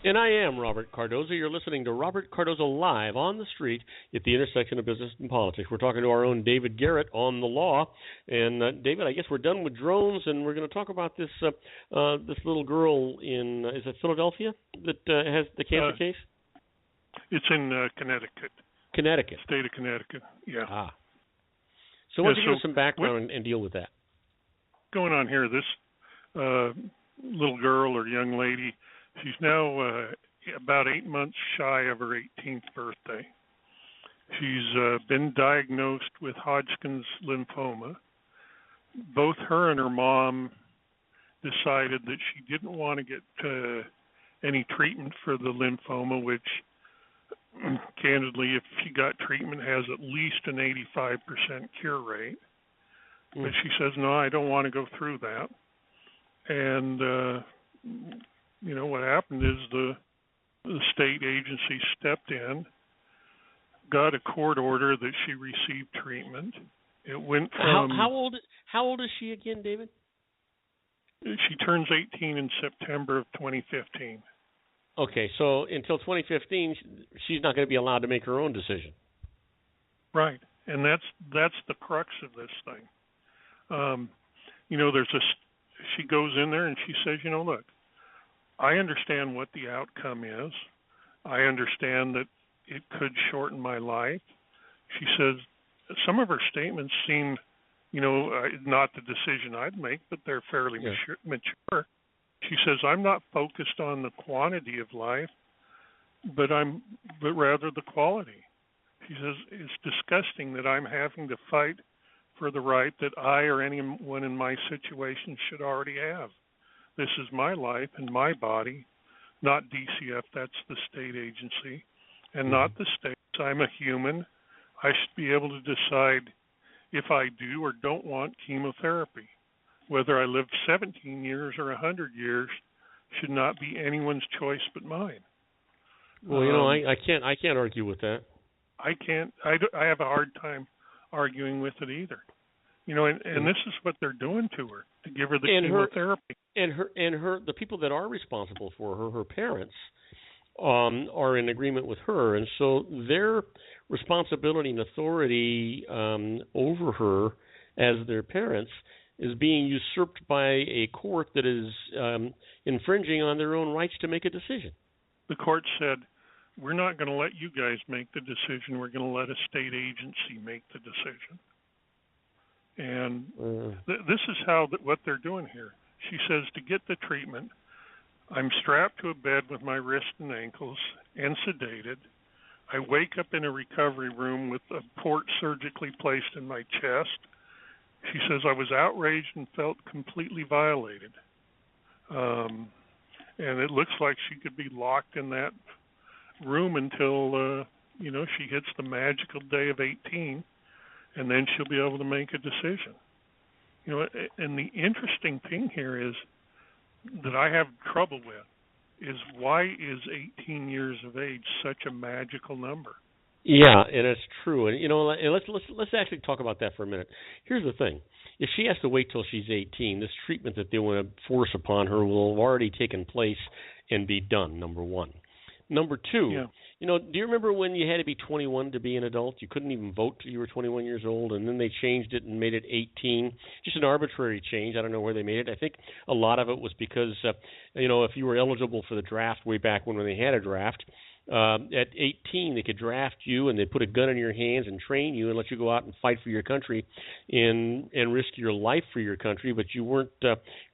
And I am Robert Cardoza. You're listening to Robert Cardoza Live on the street at the intersection of business and politics. We're talking to our own David Garrett on the law. And David, I guess we're done with drones, and we're going to talk about this this little girl in is it Philadelphia that has the cancer case? It's in Connecticut. Connecticut. State of Connecticut. Yeah. Ah. So why don't you give us some background and deal with that? Going on here, this little girl or young lady. She's now about 8 months shy of her 18th birthday. She's been diagnosed with Hodgkin's lymphoma. Both her and her mom decided that she didn't want to get any treatment for the lymphoma, which, candidly, if she got treatment, has at least an 85% cure rate. But she says, no, I don't want to go through that. And you know, what happened is the state agency stepped in, got a court order that she receive treatment. It went from... How old is she again, David? She turns 18 in September of 2015. Okay, so until 2015, she's not going to be allowed to make her own decision. Right, and that's the crux of this thing. You know, she goes in there and she says, you know, look, I understand what the outcome is. I understand that it could shorten my life. She says some of her statements seem, you know, not the decision I'd make, but they're fairly mature. She says, I'm not focused on the quantity of life, but rather the quality. She says, it's disgusting that I'm having to fight for the right that I or anyone in my situation should already have. This is my life and my body, not DCF, that's the state agency, and not the states. I'm a human. I should be able to decide if I do or don't want chemotherapy. Whether I live 17 years or 100 years should not be anyone's choice but mine. Well, you know, I can't argue with that. I can't. I have a hard time arguing with it either. You know, and this is what they're doing to her, to give her the chemotherapy. The people that are responsible for her parents, are in agreement with her, and so their responsibility and authority over her as their parents is being usurped by a court that is infringing on their own rights to make a decision. The court said, we're not going to let you guys make the decision. We're going to let a state agency make the decision. And this is what they're doing here. She says, to get the treatment, I'm strapped to a bed with my wrists and ankles and sedated. I wake up in a recovery room with a port surgically placed in my chest. She says, I was outraged and felt completely violated. And it looks like she could be locked in that room until, she hits the magical day of 18, and then she'll be able to make a decision. You know, and the interesting thing here is that I have trouble with is why is 18 years of age such a magical number? Yeah, and it's true. And let's actually talk about that for a minute. Here's the thing: if she has to wait till she's 18, this treatment that they want to force upon her will have already taken place and be done. Number one. Number two, do you remember when you had to be 21 to be an adult? You couldn't even vote till you were 21 years old, and then they changed it and made it 18. Just an arbitrary change. I don't know where they made it. I think a lot of it was because, if you were eligible for the draft way back when they had a draft, At 18, they could draft you and they'd put a gun in your hands and train you and let you go out and fight for your country and risk your life for your country, but you weren't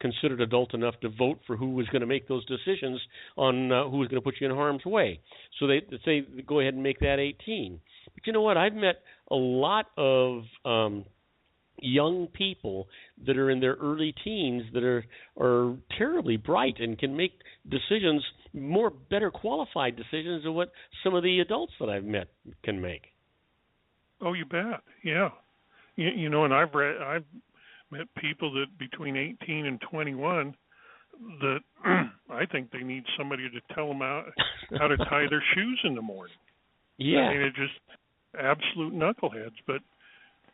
considered adult enough to vote for who was going to make those decisions on who was going to put you in harm's way. So they say go ahead and make that 18. But you know what? I've met a lot of young people that are in their early teens that are terribly bright and can make decisions, better qualified decisions than what some of the adults that I've met can make. Oh, you bet. Yeah. You know, and I've met people that between 18 and 21 that I think they need somebody to tell them how to tie their shoes in the morning. Yeah. I mean, it's just absolute knuckleheads. But,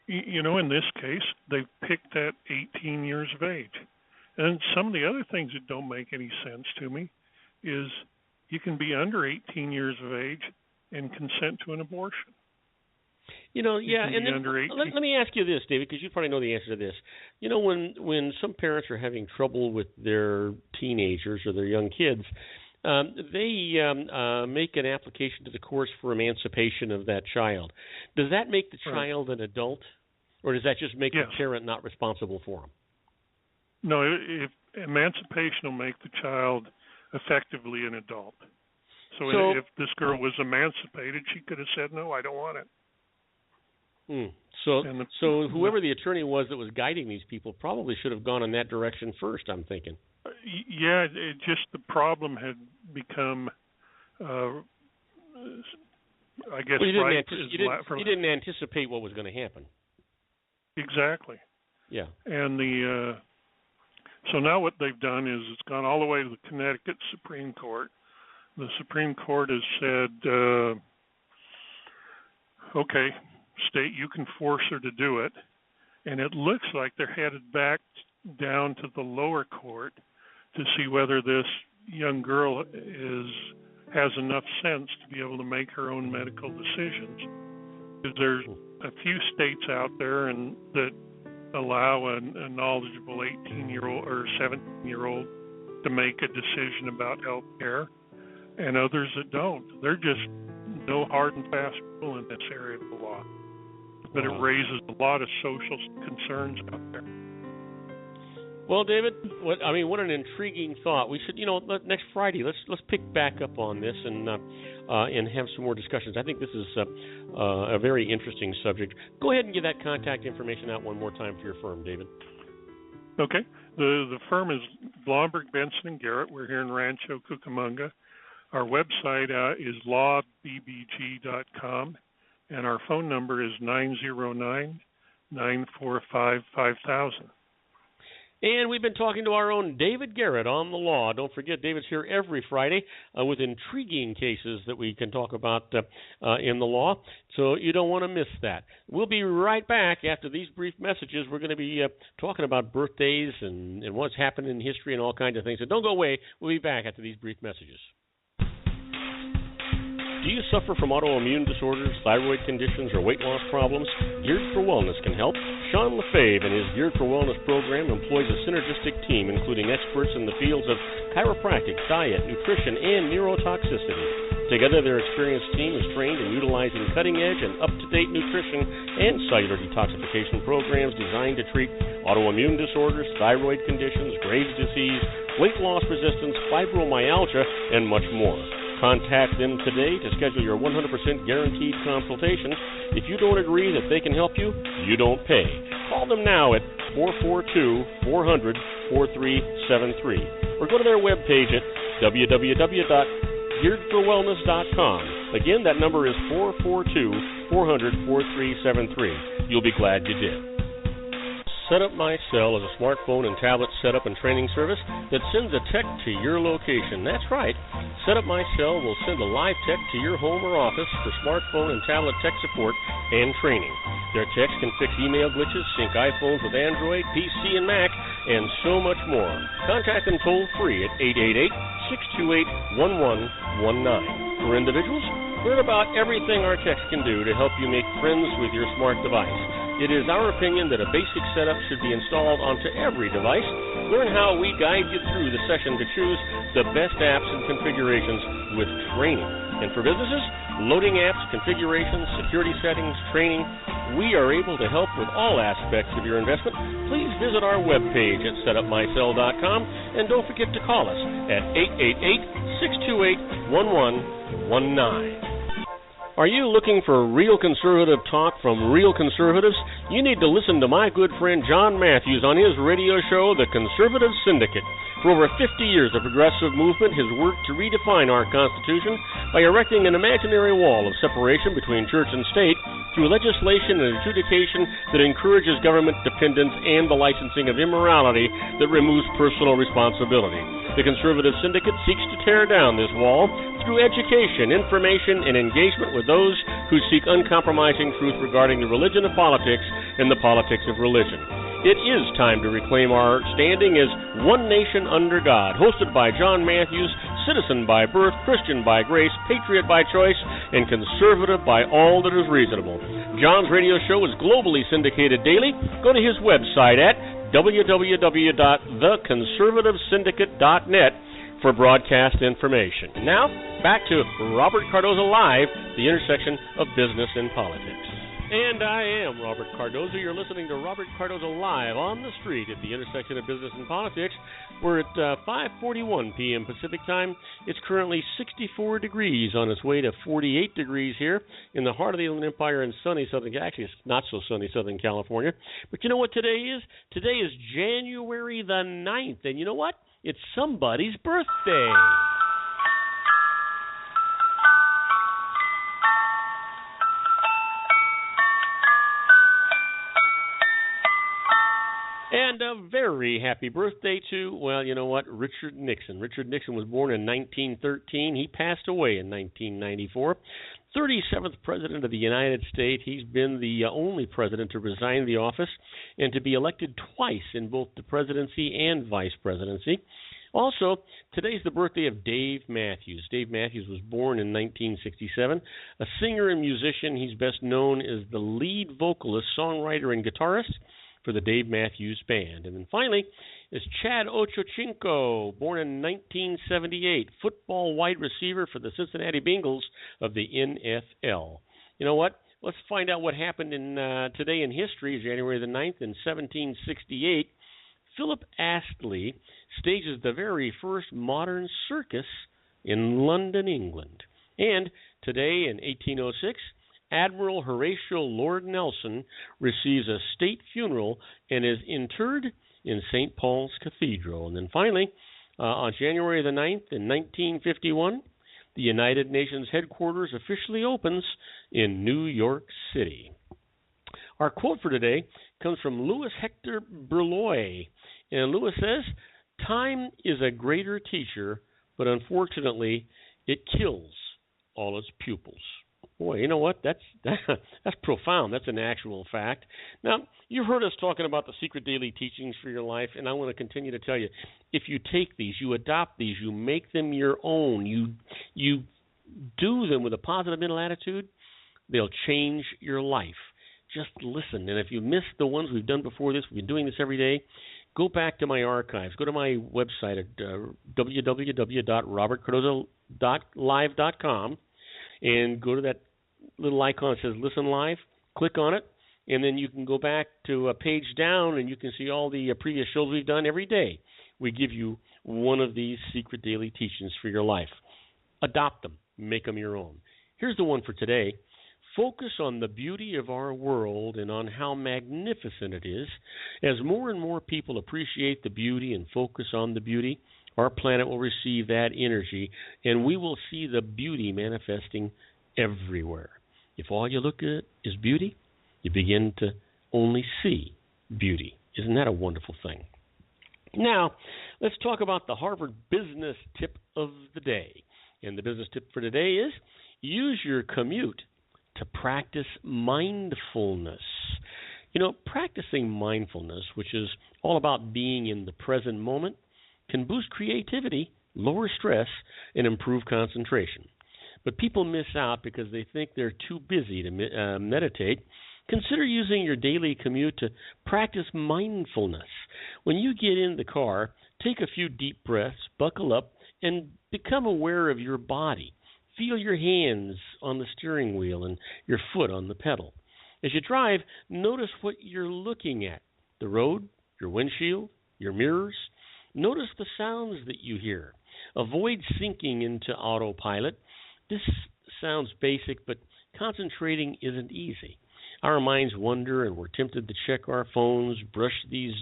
you know, in this case, they've picked that 18 years of age. And some of the other things that don't make any sense to me is you can be under 18 years of age and consent to an abortion. You know, yeah, and then let me ask you this, David, because you probably know the answer to this. You know, when some parents are having trouble with their teenagers or their young kids, they make an application to the courts for emancipation of that child. Does that make the child an adult, or does that just make the parent not responsible for him? No, if emancipation will make the child effectively an adult. So if this girl was emancipated, she could have said, no, I don't want it. So whoever the attorney was that was guiding these people probably should have gone in that direction first, I'm thinking. Yeah, it just the problem had become, I guess, you didn't anticipate what was going to happen. Exactly. Yeah. And so now what they've done is it's gone all the way to the Connecticut Supreme Court. The Supreme Court has said, okay, state, you can force her to do it. And it looks like they're headed back down to the lower court to see whether this young girl has enough sense to be able to make her own medical decisions. Because there's a few states out there and that allow a knowledgeable 18-year-old or 17-year-old to make a decision about health care, and others that don't. There's just no hard and fast rule in this area of the law. But it raises a lot of social concerns out there. Well, David, what an intriguing thought. We should, next Friday, let's pick back up on this and have some more discussions. I think this is a very interesting subject. Go ahead and give that contact information out one more time for your firm, David. Okay. The firm is Blomberg, Benson & Garrett. We're here in Rancho Cucamonga. Our website is lawbbg.com, and our phone number is 909-945-5000. And we've been talking to our own David Garrett on the law. Don't forget, David's here every Friday with intriguing cases that we can talk about in the law, so you don't want to miss that. We'll be right back after these brief messages. We're going to be talking about birthdays and what's happened in history and all kinds of things. So don't go away. We'll be back after these brief messages. Do you suffer from autoimmune disorders, thyroid conditions, or weight loss problems? Geared for Wellness can help. Sean Lefebvre and his Geared for Wellness program employs a synergistic team including experts in the fields of chiropractic, diet, nutrition, and neurotoxicity. Together, their experienced team is trained in utilizing cutting-edge and up-to-date nutrition and cellular detoxification programs designed to treat autoimmune disorders, thyroid conditions, Graves' disease, weight loss resistance, fibromyalgia, and much more. Contact them today to schedule your 100% guaranteed consultation. If you don't agree that they can help you, you don't pay. Call them now at 442-400-4373 or go to their webpage at www.gearedforwellness.com. Again, that number is 442-400-4373. You'll be glad you did. Set Up My Cell is a smartphone and tablet setup and training service that sends a tech to your location. That's right. Set Up My Cell will send a live tech to your home or office for smartphone and tablet tech support and training. Their techs can fix email glitches, sync iPhones with Android, PC, and Mac, and so much more. Contact them toll-free at 888-628-1119. For individuals, learn about everything our techs can do to help you make friends with your smart device. It is our opinion that a basic setup should be installed onto every device. Learn how we guide you through the session to choose the best apps and configurations with training. And for businesses, loading apps, configurations, security settings, training, we are able to help with all aspects of your investment. Please visit our webpage at setupmysell.com, and don't forget to call us at 888-628-1119. Are you looking for real conservative talk from real conservatives? You need to listen to my good friend John Matthews on his radio show, The Conservative Syndicate. For over 50 years, the progressive movement has worked to redefine our Constitution by erecting an imaginary wall of separation between church and state through legislation and adjudication that encourages government dependence and the licensing of immorality that removes personal responsibility. The Conservative Syndicate seeks to tear down this wall through education, information, and engagement with those who seek uncompromising truth regarding the religion of politics and the politics of religion. It is time to reclaim our standing as one nation under God, hosted by John Matthews, citizen by birth, Christian by grace, patriot by choice, and conservative by all that is reasonable. John's radio show is globally syndicated daily. Go to his website at www.theconservativesyndicate.net for broadcast information. Now, back to Robert Cardoza Live, the intersection of business and politics. And I am Robert Cardoza. You're listening to Robert Cardoza Live on the street at the intersection of business and politics. We're at 5:41 p.m. Pacific time. It's currently 64 degrees on its way to 48 degrees here in the heart of the Inland Empire in sunny Southern, actually it's not so sunny Southern California. But you know what today is? Today is January the 9th. And you know what? It's somebody's birthday. And a very happy birthday to, well, you know what, Richard Nixon. Richard Nixon was born in 1913. He passed away in 1994. 37th President of the United States. He's been the only president to resign the office and to be elected twice in both the presidency and vice presidency. Also, today's the birthday of Dave Matthews. Dave Matthews was born in 1967. A singer and musician, he's best known as the lead vocalist, songwriter, and guitarist for the Dave Matthews Band. And then finally is Chad Ochocinco, born in 1978, football wide receiver for the Cincinnati Bengals of the NFL. You know what? Let's find out what happened in today in history, January the 9th, in 1768. Philip Astley stages the very first modern circus in London, England. And today in 1806, Admiral Horatio Lord Nelson receives a state funeral and is interred in St. Paul's Cathedral. And then finally, on January the 9th in 1951, the United Nations headquarters officially opens in New York City. Our quote for today comes from Louis Hector Berloy. And Louis says, "Time is a greater teacher, but unfortunately, it kills all its pupils." Boy, you know what? That's profound. That's an actual fact. Now, you've heard us talking about the secret daily teachings for your life, and I want to continue to tell you, if you take these, you adopt these, you make them your own, you do them with a positive mental attitude, they'll change your life. Just listen. And if you missed the ones we've done before this, we've been doing this every day, go back to my archives. Go to my website at www.robertcardoza.live.com and go to that little icon that says Listen Live. Click on it, and then you can go back to a page down, and you can see all the previous shows we've done every day. We give you one of these secret daily teachings for your life. Adopt them. Make them your own. Here's the one for today. Focus on the beauty of our world and on how magnificent it is. As more and more people appreciate the beauty and focus on the beauty, our planet will receive that energy, and we will see the beauty manifesting everywhere. If all you look at is beauty, you begin to only see beauty. Isn't that a wonderful thing? Now, let's talk about the Harvard Business Tip of the Day. And the business tip for today is use your commute to practice mindfulness. You know, practicing mindfulness, which is all about being in the present moment, can boost creativity, lower stress, and improve concentration. But people miss out because they think they're too busy to meditate. Consider using your daily commute to practice mindfulness. When you get in the car, take a few deep breaths, buckle up, and become aware of your body. Feel your hands on the steering wheel and your foot on the pedal. As you drive, notice what you're looking at. The road, your windshield, your mirrors. Notice the sounds that you hear. Avoid sinking into autopilot. This sounds basic, but concentrating isn't easy. Our minds wander and we're tempted to check our phones, brush these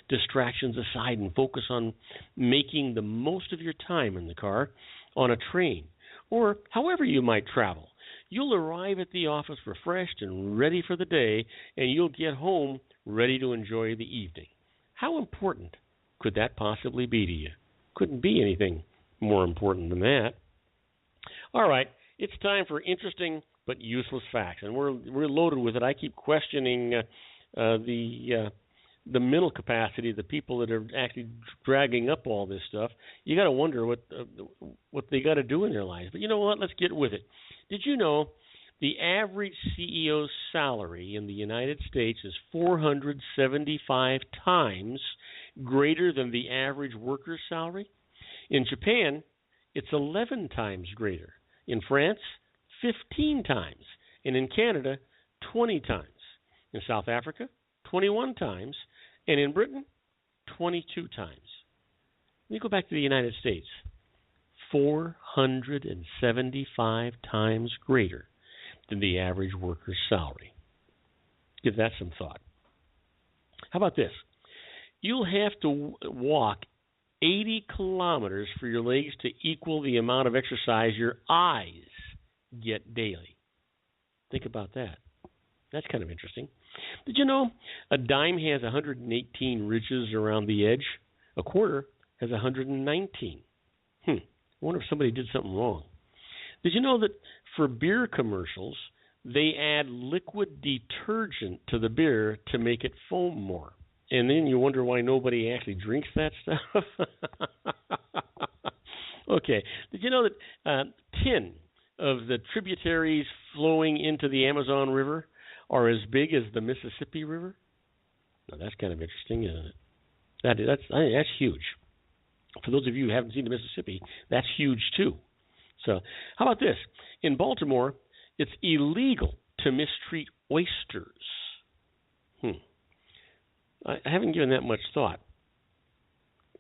distractions aside, and focus on making the most of your time in the car, on a train, or however you might travel. You'll arrive at the office refreshed and ready for the day, and you'll get home ready to enjoy the evening. How important could that possibly be to you? Couldn't be anything more important than that. All right, it's time for interesting but useless facts, and we're loaded with it. I keep questioning the mental capacity of the people that are actually dragging up all this stuff. You got to wonder what they got to do in their lives. But you know what? Let's get with it. Did you know the average CEO's salary in the United States is 475 times greater than the average worker's salary? In Japan, it's 11 times greater. In France, 15 times. And in Canada, 20 times. In South Africa, 21 times. And in Britain, 22 times. Let me go back to the United States. 475 times greater than the average worker's salary. Give that some thought. How about this? You'll have to walk 80 kilometers for your legs to equal the amount of exercise your eyes get daily. Think about that. That's kind of interesting. Did you know a dime has 118 ridges around the edge? A quarter has 119. I wonder if somebody did something wrong. Did you know that for beer commercials, they add liquid detergent to the beer to make it foam more? And then you wonder why nobody actually drinks that stuff? Okay. Did you know that 10 of the tributaries flowing into the Amazon River are as big as the Mississippi River? Now, that's kind of interesting, isn't it? That's huge. For those of you who haven't seen the Mississippi, that's huge too. So how about this? In Baltimore, it's illegal to mistreat oysters. I haven't given that much thought.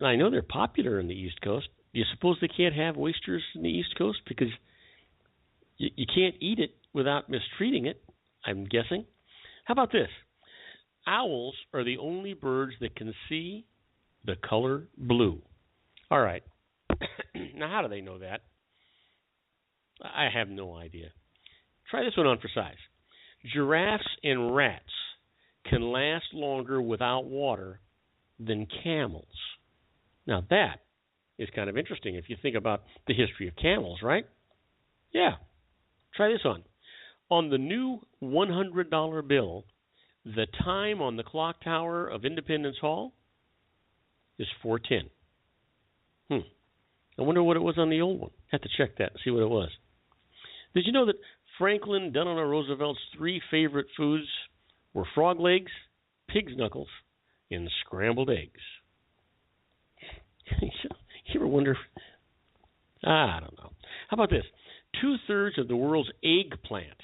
I know they're popular in the East Coast. Do you suppose they can't have oysters in the East Coast? Because you can't eat it without mistreating it, I'm guessing. How about this? Owls are the only birds that can see the color blue. All right. Now, how do they know that? I have no idea. Try this one on for size. Giraffes and rats can last longer without water than camels. Now, that is kind of interesting if you think about the history of camels, right? Yeah. Try this on. On the new $100 bill, the time on the clock tower of Independence Hall is 4:10. I wonder what it was on the old one. Have to check that and see what it was. Did you know that Franklin Delano Roosevelt's 3 favorite foods were frog legs, pig's knuckles, and scrambled eggs? You ever wonder? I don't know. How about this? 2/3 of the world's eggplant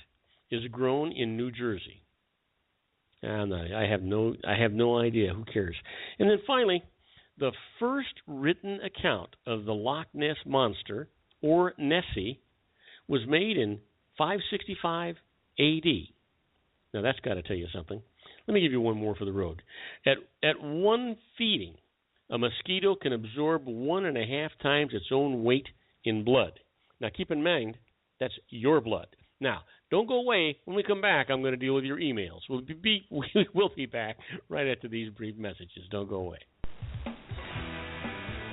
is grown in New Jersey. I have no idea. Who cares? And then finally, the first written account of the Loch Ness Monster, or Nessie, was made in 565 A.D. Now, that's got to tell you something. Let me give you one more for the road. At one feeding, a mosquito can absorb 1.5 times its own weight in blood. Now, keep in mind, that's your blood. Now, don't go away. When we come back, I'm going to deal with your emails. We'll be back right after these brief messages. Don't go away.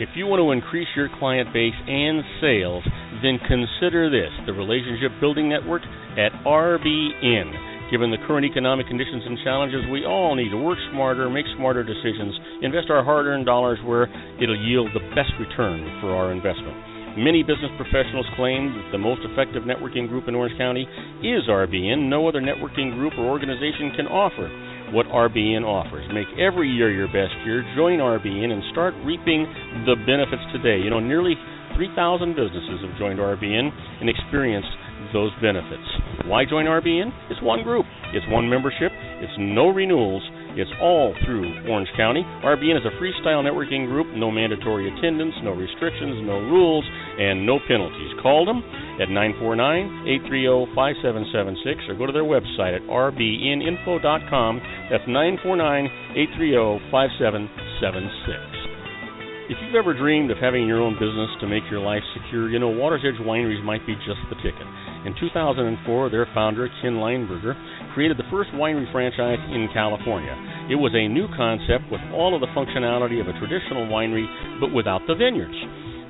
If you want to increase your client base and sales, then consider this, the Relationship Building Network at RBN. Given the current economic conditions and challenges, we all need to work smarter, make smarter decisions, invest our hard-earned dollars where it'll yield the best return for our investment. Many business professionals claim that the most effective networking group in Orange County is RBN. No other networking group or organization can offer what RBN offers. Make every year your best year. Join RBN and start reaping the benefits today. You know, nearly 3,000 businesses have joined RBN and experienced those benefits. Why join RBN? It's one group. It's one membership. It's no renewals. It's all through Orange County. RBN is a freestyle networking group, no mandatory attendance, no restrictions, no rules, and no penalties. Call them at 949-830-5776 or go to their website at rbninfo.com. That's 949-830-5776. If you've ever dreamed of having your own business to make your life secure, you know Water's Edge Wineries might be just the ticket. In 2004, their founder, Ken Leinberger, created the first winery franchise in California. It was a new concept with all of the functionality of a traditional winery, but without the vineyards.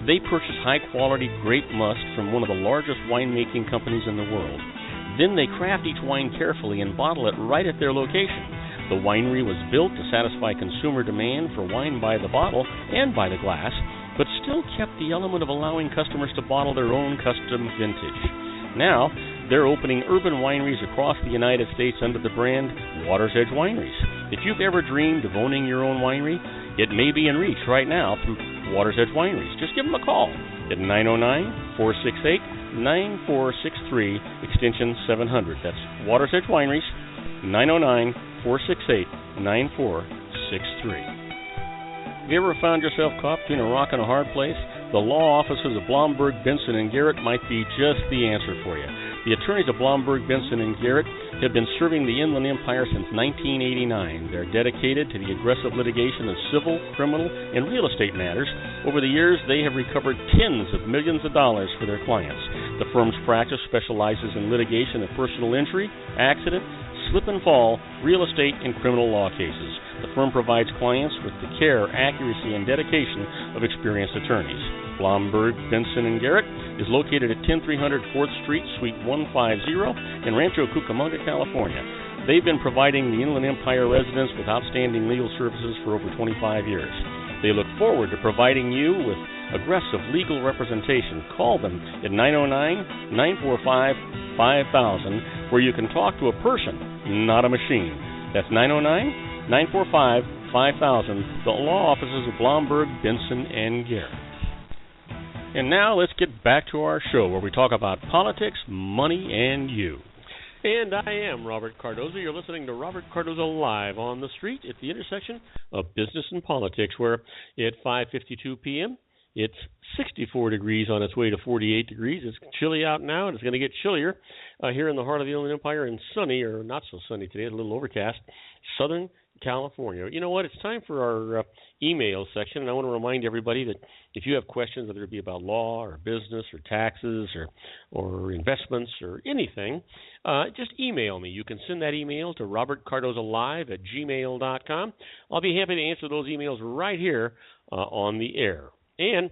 They purchased high-quality grape must from one of the largest winemaking companies in the world. Then they craft each wine carefully and bottle it right at their location. The winery was built to satisfy consumer demand for wine by the bottle and by the glass, but still kept the element of allowing customers to bottle their own custom vintage. Now, they're opening urban wineries across the United States under the brand Water's Edge Wineries. If you've ever dreamed of owning your own winery, it may be in reach right now through Water's Edge Wineries. Just give them a call at 909-468-9463, extension 700. That's Water's Edge Wineries, 909-468-9463. Have you ever found yourself caught between a rock and a hard place? The law offices of Blomberg, Benson, and Garrett might be just the answer for you. The attorneys of Blomberg, Benson, and Garrett have been serving the Inland Empire since 1989. They're dedicated to the aggressive litigation of civil, criminal, and real estate matters. Over the years, they have recovered tens of millions of dollars for their clients. The firm's practice specializes in litigation of personal injury, accident, slip and fall, real estate, and criminal law cases. The firm provides clients with the care, accuracy, and dedication of experienced attorneys. Blomberg, Benson, and Garrett is located at 10300 4th Street, Suite 150 in Rancho Cucamonga, California. They've been providing the Inland Empire residents with outstanding legal services for over 25 years. They look forward to providing you with aggressive legal representation. Call them at 909-945-5000, where you can talk to a person, not a machine. That's 909-945-5000, the law offices of Blomberg, Benson, and Garrett. And now let's get back to our show where we talk about politics, money, and you. And I am Robert Cardoza. You're listening to Robert Cardoza Live on the street at the intersection of business and politics, where at 5:52 p.m., it's 64 degrees on its way to 48 degrees. It's chilly out now, and it's going to get chillier here in the heart of the Inland Empire, and sunny, or not so sunny today, a little overcast, Southern California. You know what? It's time for our email section, and I want to remind everybody that if you have questions, whether it be about law or business or taxes or investments or anything, just email me. You can send that email to robertcardozalive@gmail.com. I'll be happy to answer those emails right here on the air. And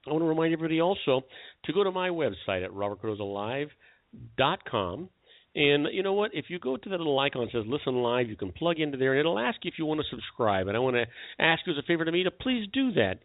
I want to remind everybody also to go to my website at robertcardozalive.com. And you know what? If you go to that little icon that says Listen Live, you can plug into there, and it'll ask you if you want to subscribe. And I want to ask you as a favor to me to please do that.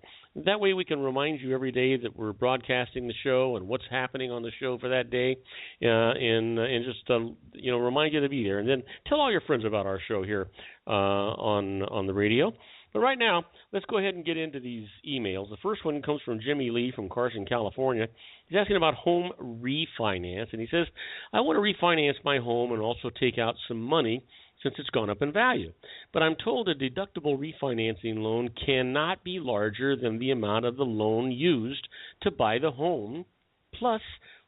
That way we can remind you every day that we're broadcasting the show and what's happening on the show for that day, and just remind you to be there. And then tell all your friends about our show here on the radio. But right now, let's go ahead and get into these emails. The first one comes from Jimmy Lee from Carson, California. He's asking about home refinance, and he says, I want to refinance my home and also take out some money since it's gone up in value. But I'm told a deductible refinancing loan cannot be larger than the amount of the loan used to buy the home plus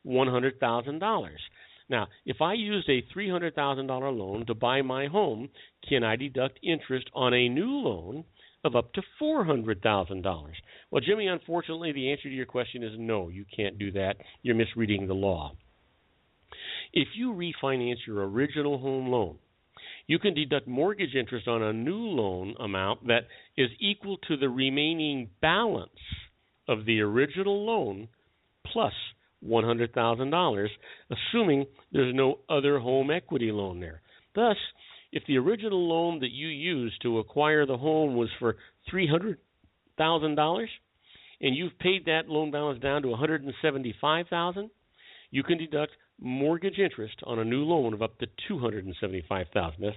$100,000. Now, if I used a $300,000 loan to buy my home, can I deduct interest on a new loan of up to $400,000? Well, Jimmy, unfortunately, the answer to your question is no, you can't do that. You're misreading the law. If you refinance your original home loan, you can deduct mortgage interest on a new loan amount that is equal to the remaining balance of the original loan plus $100,000, assuming there's no other home equity loan there. Thus, if the original loan that you used to acquire the home was for $300,000 and you've paid that loan balance down to $175,000, you can deduct mortgage interest on a new loan of up to $275,000. That's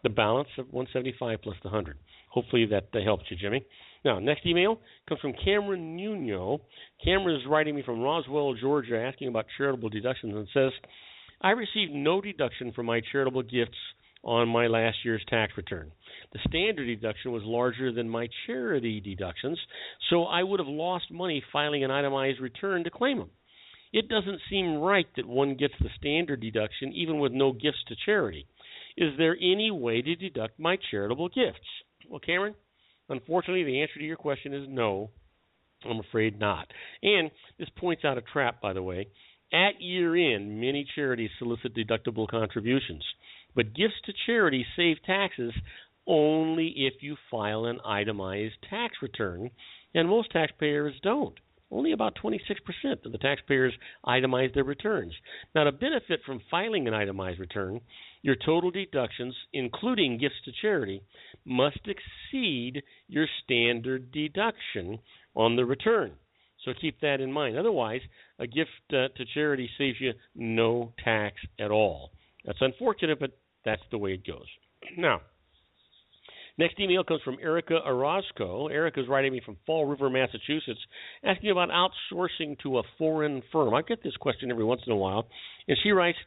the balance of $175 plus the $100. Hopefully that helps you, Jimmy. Now, next email comes from Cameron Nuno. Cameron is writing me from Roswell, Georgia, asking about charitable deductions and says, I received no deduction for my charitable gifts on my last year's tax return. The standard deduction was larger than my charity deductions, so I would have lost money filing an itemized return to claim them. It doesn't seem right that one gets the standard deduction even with no gifts to charity. Is there any way to deduct my charitable gifts? Well, Cameron, unfortunately, the answer to your question is no. I'm afraid not. And this points out a trap, by the way. At year end, many charities solicit deductible contributions, but gifts to charity save taxes only if you file an itemized tax return, and most taxpayers don't. Only about 26% of the taxpayers itemize their returns. Now, to benefit from filing an itemized return, your total deductions, including gifts to charity, must exceed your standard deduction on the return. So keep that in mind. Otherwise, a gift to charity saves you no tax at all. That's unfortunate, but that's the way it goes. Now, next email comes from Erica Orozco. Erica's writing me from Fall River, Massachusetts, asking about outsourcing to a foreign firm. I get this question every once in a while, and she writes,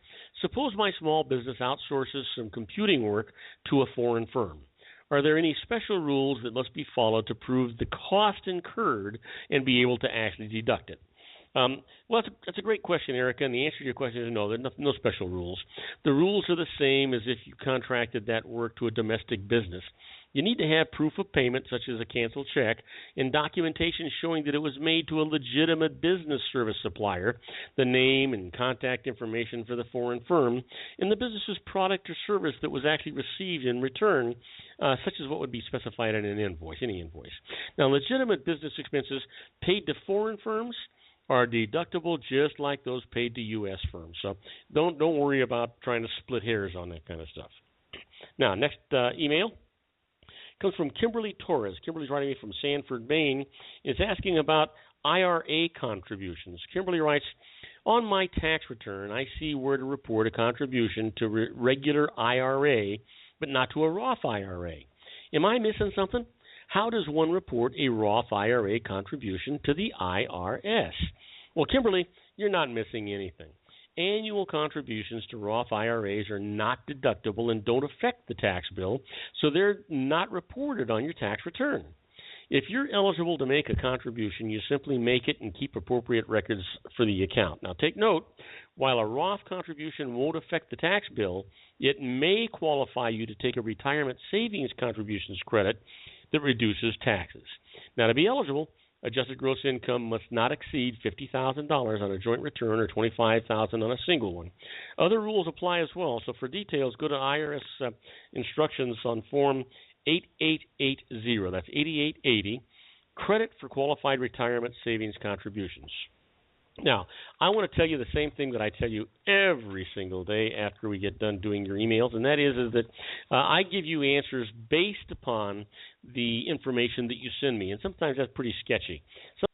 suppose my small business outsources some computing work to a foreign firm. Are there any special rules that must be followed to prove the cost incurred and be able to actually deduct it? Well, that's a great question, Erica, and the answer to your question is no, there are no special rules. The rules are the same as if you contracted that work to a domestic business. You need to have proof of payment, such as a canceled check, and documentation showing that it was made to a legitimate business service supplier, the name and contact information for the foreign firm, and the business's product or service that was actually received in return, such as what would be specified in an invoice, any invoice. Now, legitimate business expenses paid to foreign firms are deductible just like those paid to U.S. firms. So don't worry about trying to split hairs on that kind of stuff. Now, next email comes from Kimberly Torres. Kimberly's writing me from Sanford, Maine, is asking about IRA contributions. Kimberly writes, on my tax return, I see where to report a contribution to regular IRA, but not to a Roth IRA. Am I missing something? How does one report a Roth IRA contribution to the IRS? Well, Kimberly, you're not missing anything. Annual contributions to Roth IRAs are not deductible and don't affect the tax bill, so they're not reported on your tax return. If you're eligible to make a contribution, you simply make it and keep appropriate records for the account. Now, take note, while a Roth contribution won't affect the tax bill, it may qualify you to take a retirement savings contributions credit that reduces taxes. Now, to be eligible, adjusted gross income must not exceed $50,000 on a joint return or $25,000 on a single one. Other rules apply as well, so for details, go to IRS instructions on Form 8880. That's 8880, Credit for Qualified Retirement Savings Contributions. Now, I want to tell you the same thing that I tell you every single day after we get done doing your emails, and that is that I give you answers based upon the information that you send me, and sometimes that's pretty sketchy.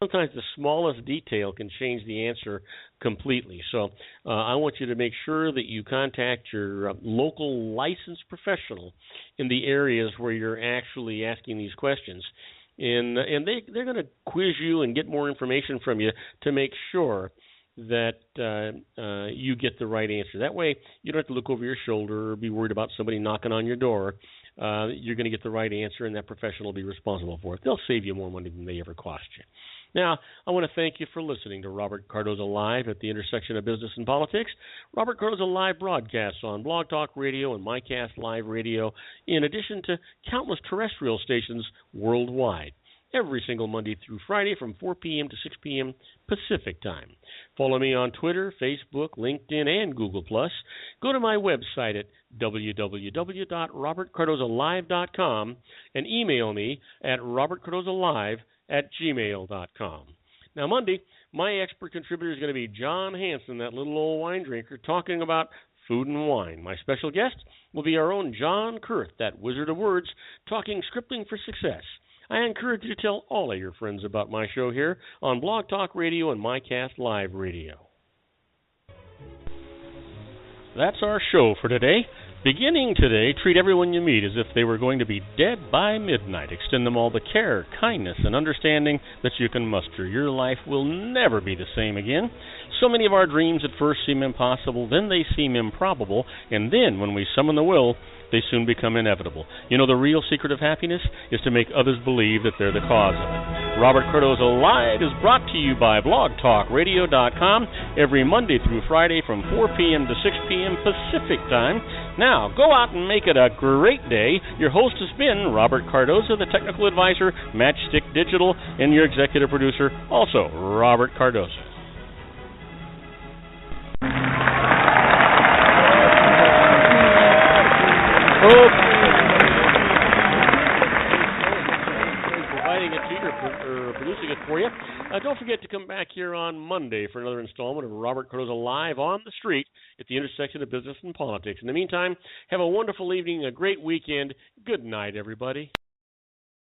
Sometimes the smallest detail can change the answer completely. So I want you to make sure that you contact your local licensed professional in the areas where you're actually asking these questions. And they're going to quiz you and get more information from you to make sure that you get the right answer. That way, you don't have to look over your shoulder or be worried about somebody knocking on your door. You're going to get the right answer, and that professional will be responsible for it. They'll save you more money than they ever cost you. Now, I want to thank you for listening to Robert Cardoza Live at the intersection of business and politics. Robert Cardoza Live broadcasts on Blog Talk Radio and MyCast Live Radio, in addition to countless terrestrial stations worldwide, every single Monday through Friday from 4 p.m. to 6 p.m. Pacific Time. Follow me on Twitter, Facebook, LinkedIn, and Google+. Go to my website at www.robertcardozalive.com and email me at robertcardozalive@gmail.com. Now, Monday, my expert contributor is going to be John Hanson, that little old wine drinker, talking about food and wine. My special guest will be our own John Kurth, that wizard of words, talking scripting for success. I encourage you to tell all of your friends about my show here on Blog Talk Radio and MyCast Live Radio. that's our show for today. Beginning today, treat everyone you meet as if they were going to be dead by midnight. Extend them all the care, kindness, and understanding that you can muster. Your life will never be the same again. So many of our dreams at first seem impossible, then they seem improbable, and then when we summon the will, they soon become inevitable. You know, the real secret of happiness is to make others believe that they're the cause of it. Robert Cardoza Live is brought to you by blogtalkradio.com every Monday through Friday from 4 p.m. to 6 p.m. Pacific Time. Now, go out and make it a great day. Your host has been Robert Cardoza, the technical advisor, Matchstick Digital, and your executive producer, also Robert Cardoza. Providing it to you or producing it for you. Don't forget to come back here on Monday for another installment of Robert Cardoza Live on the Street at the intersection of business and politics. In the meantime, have a wonderful evening, a great weekend. Good night, everybody.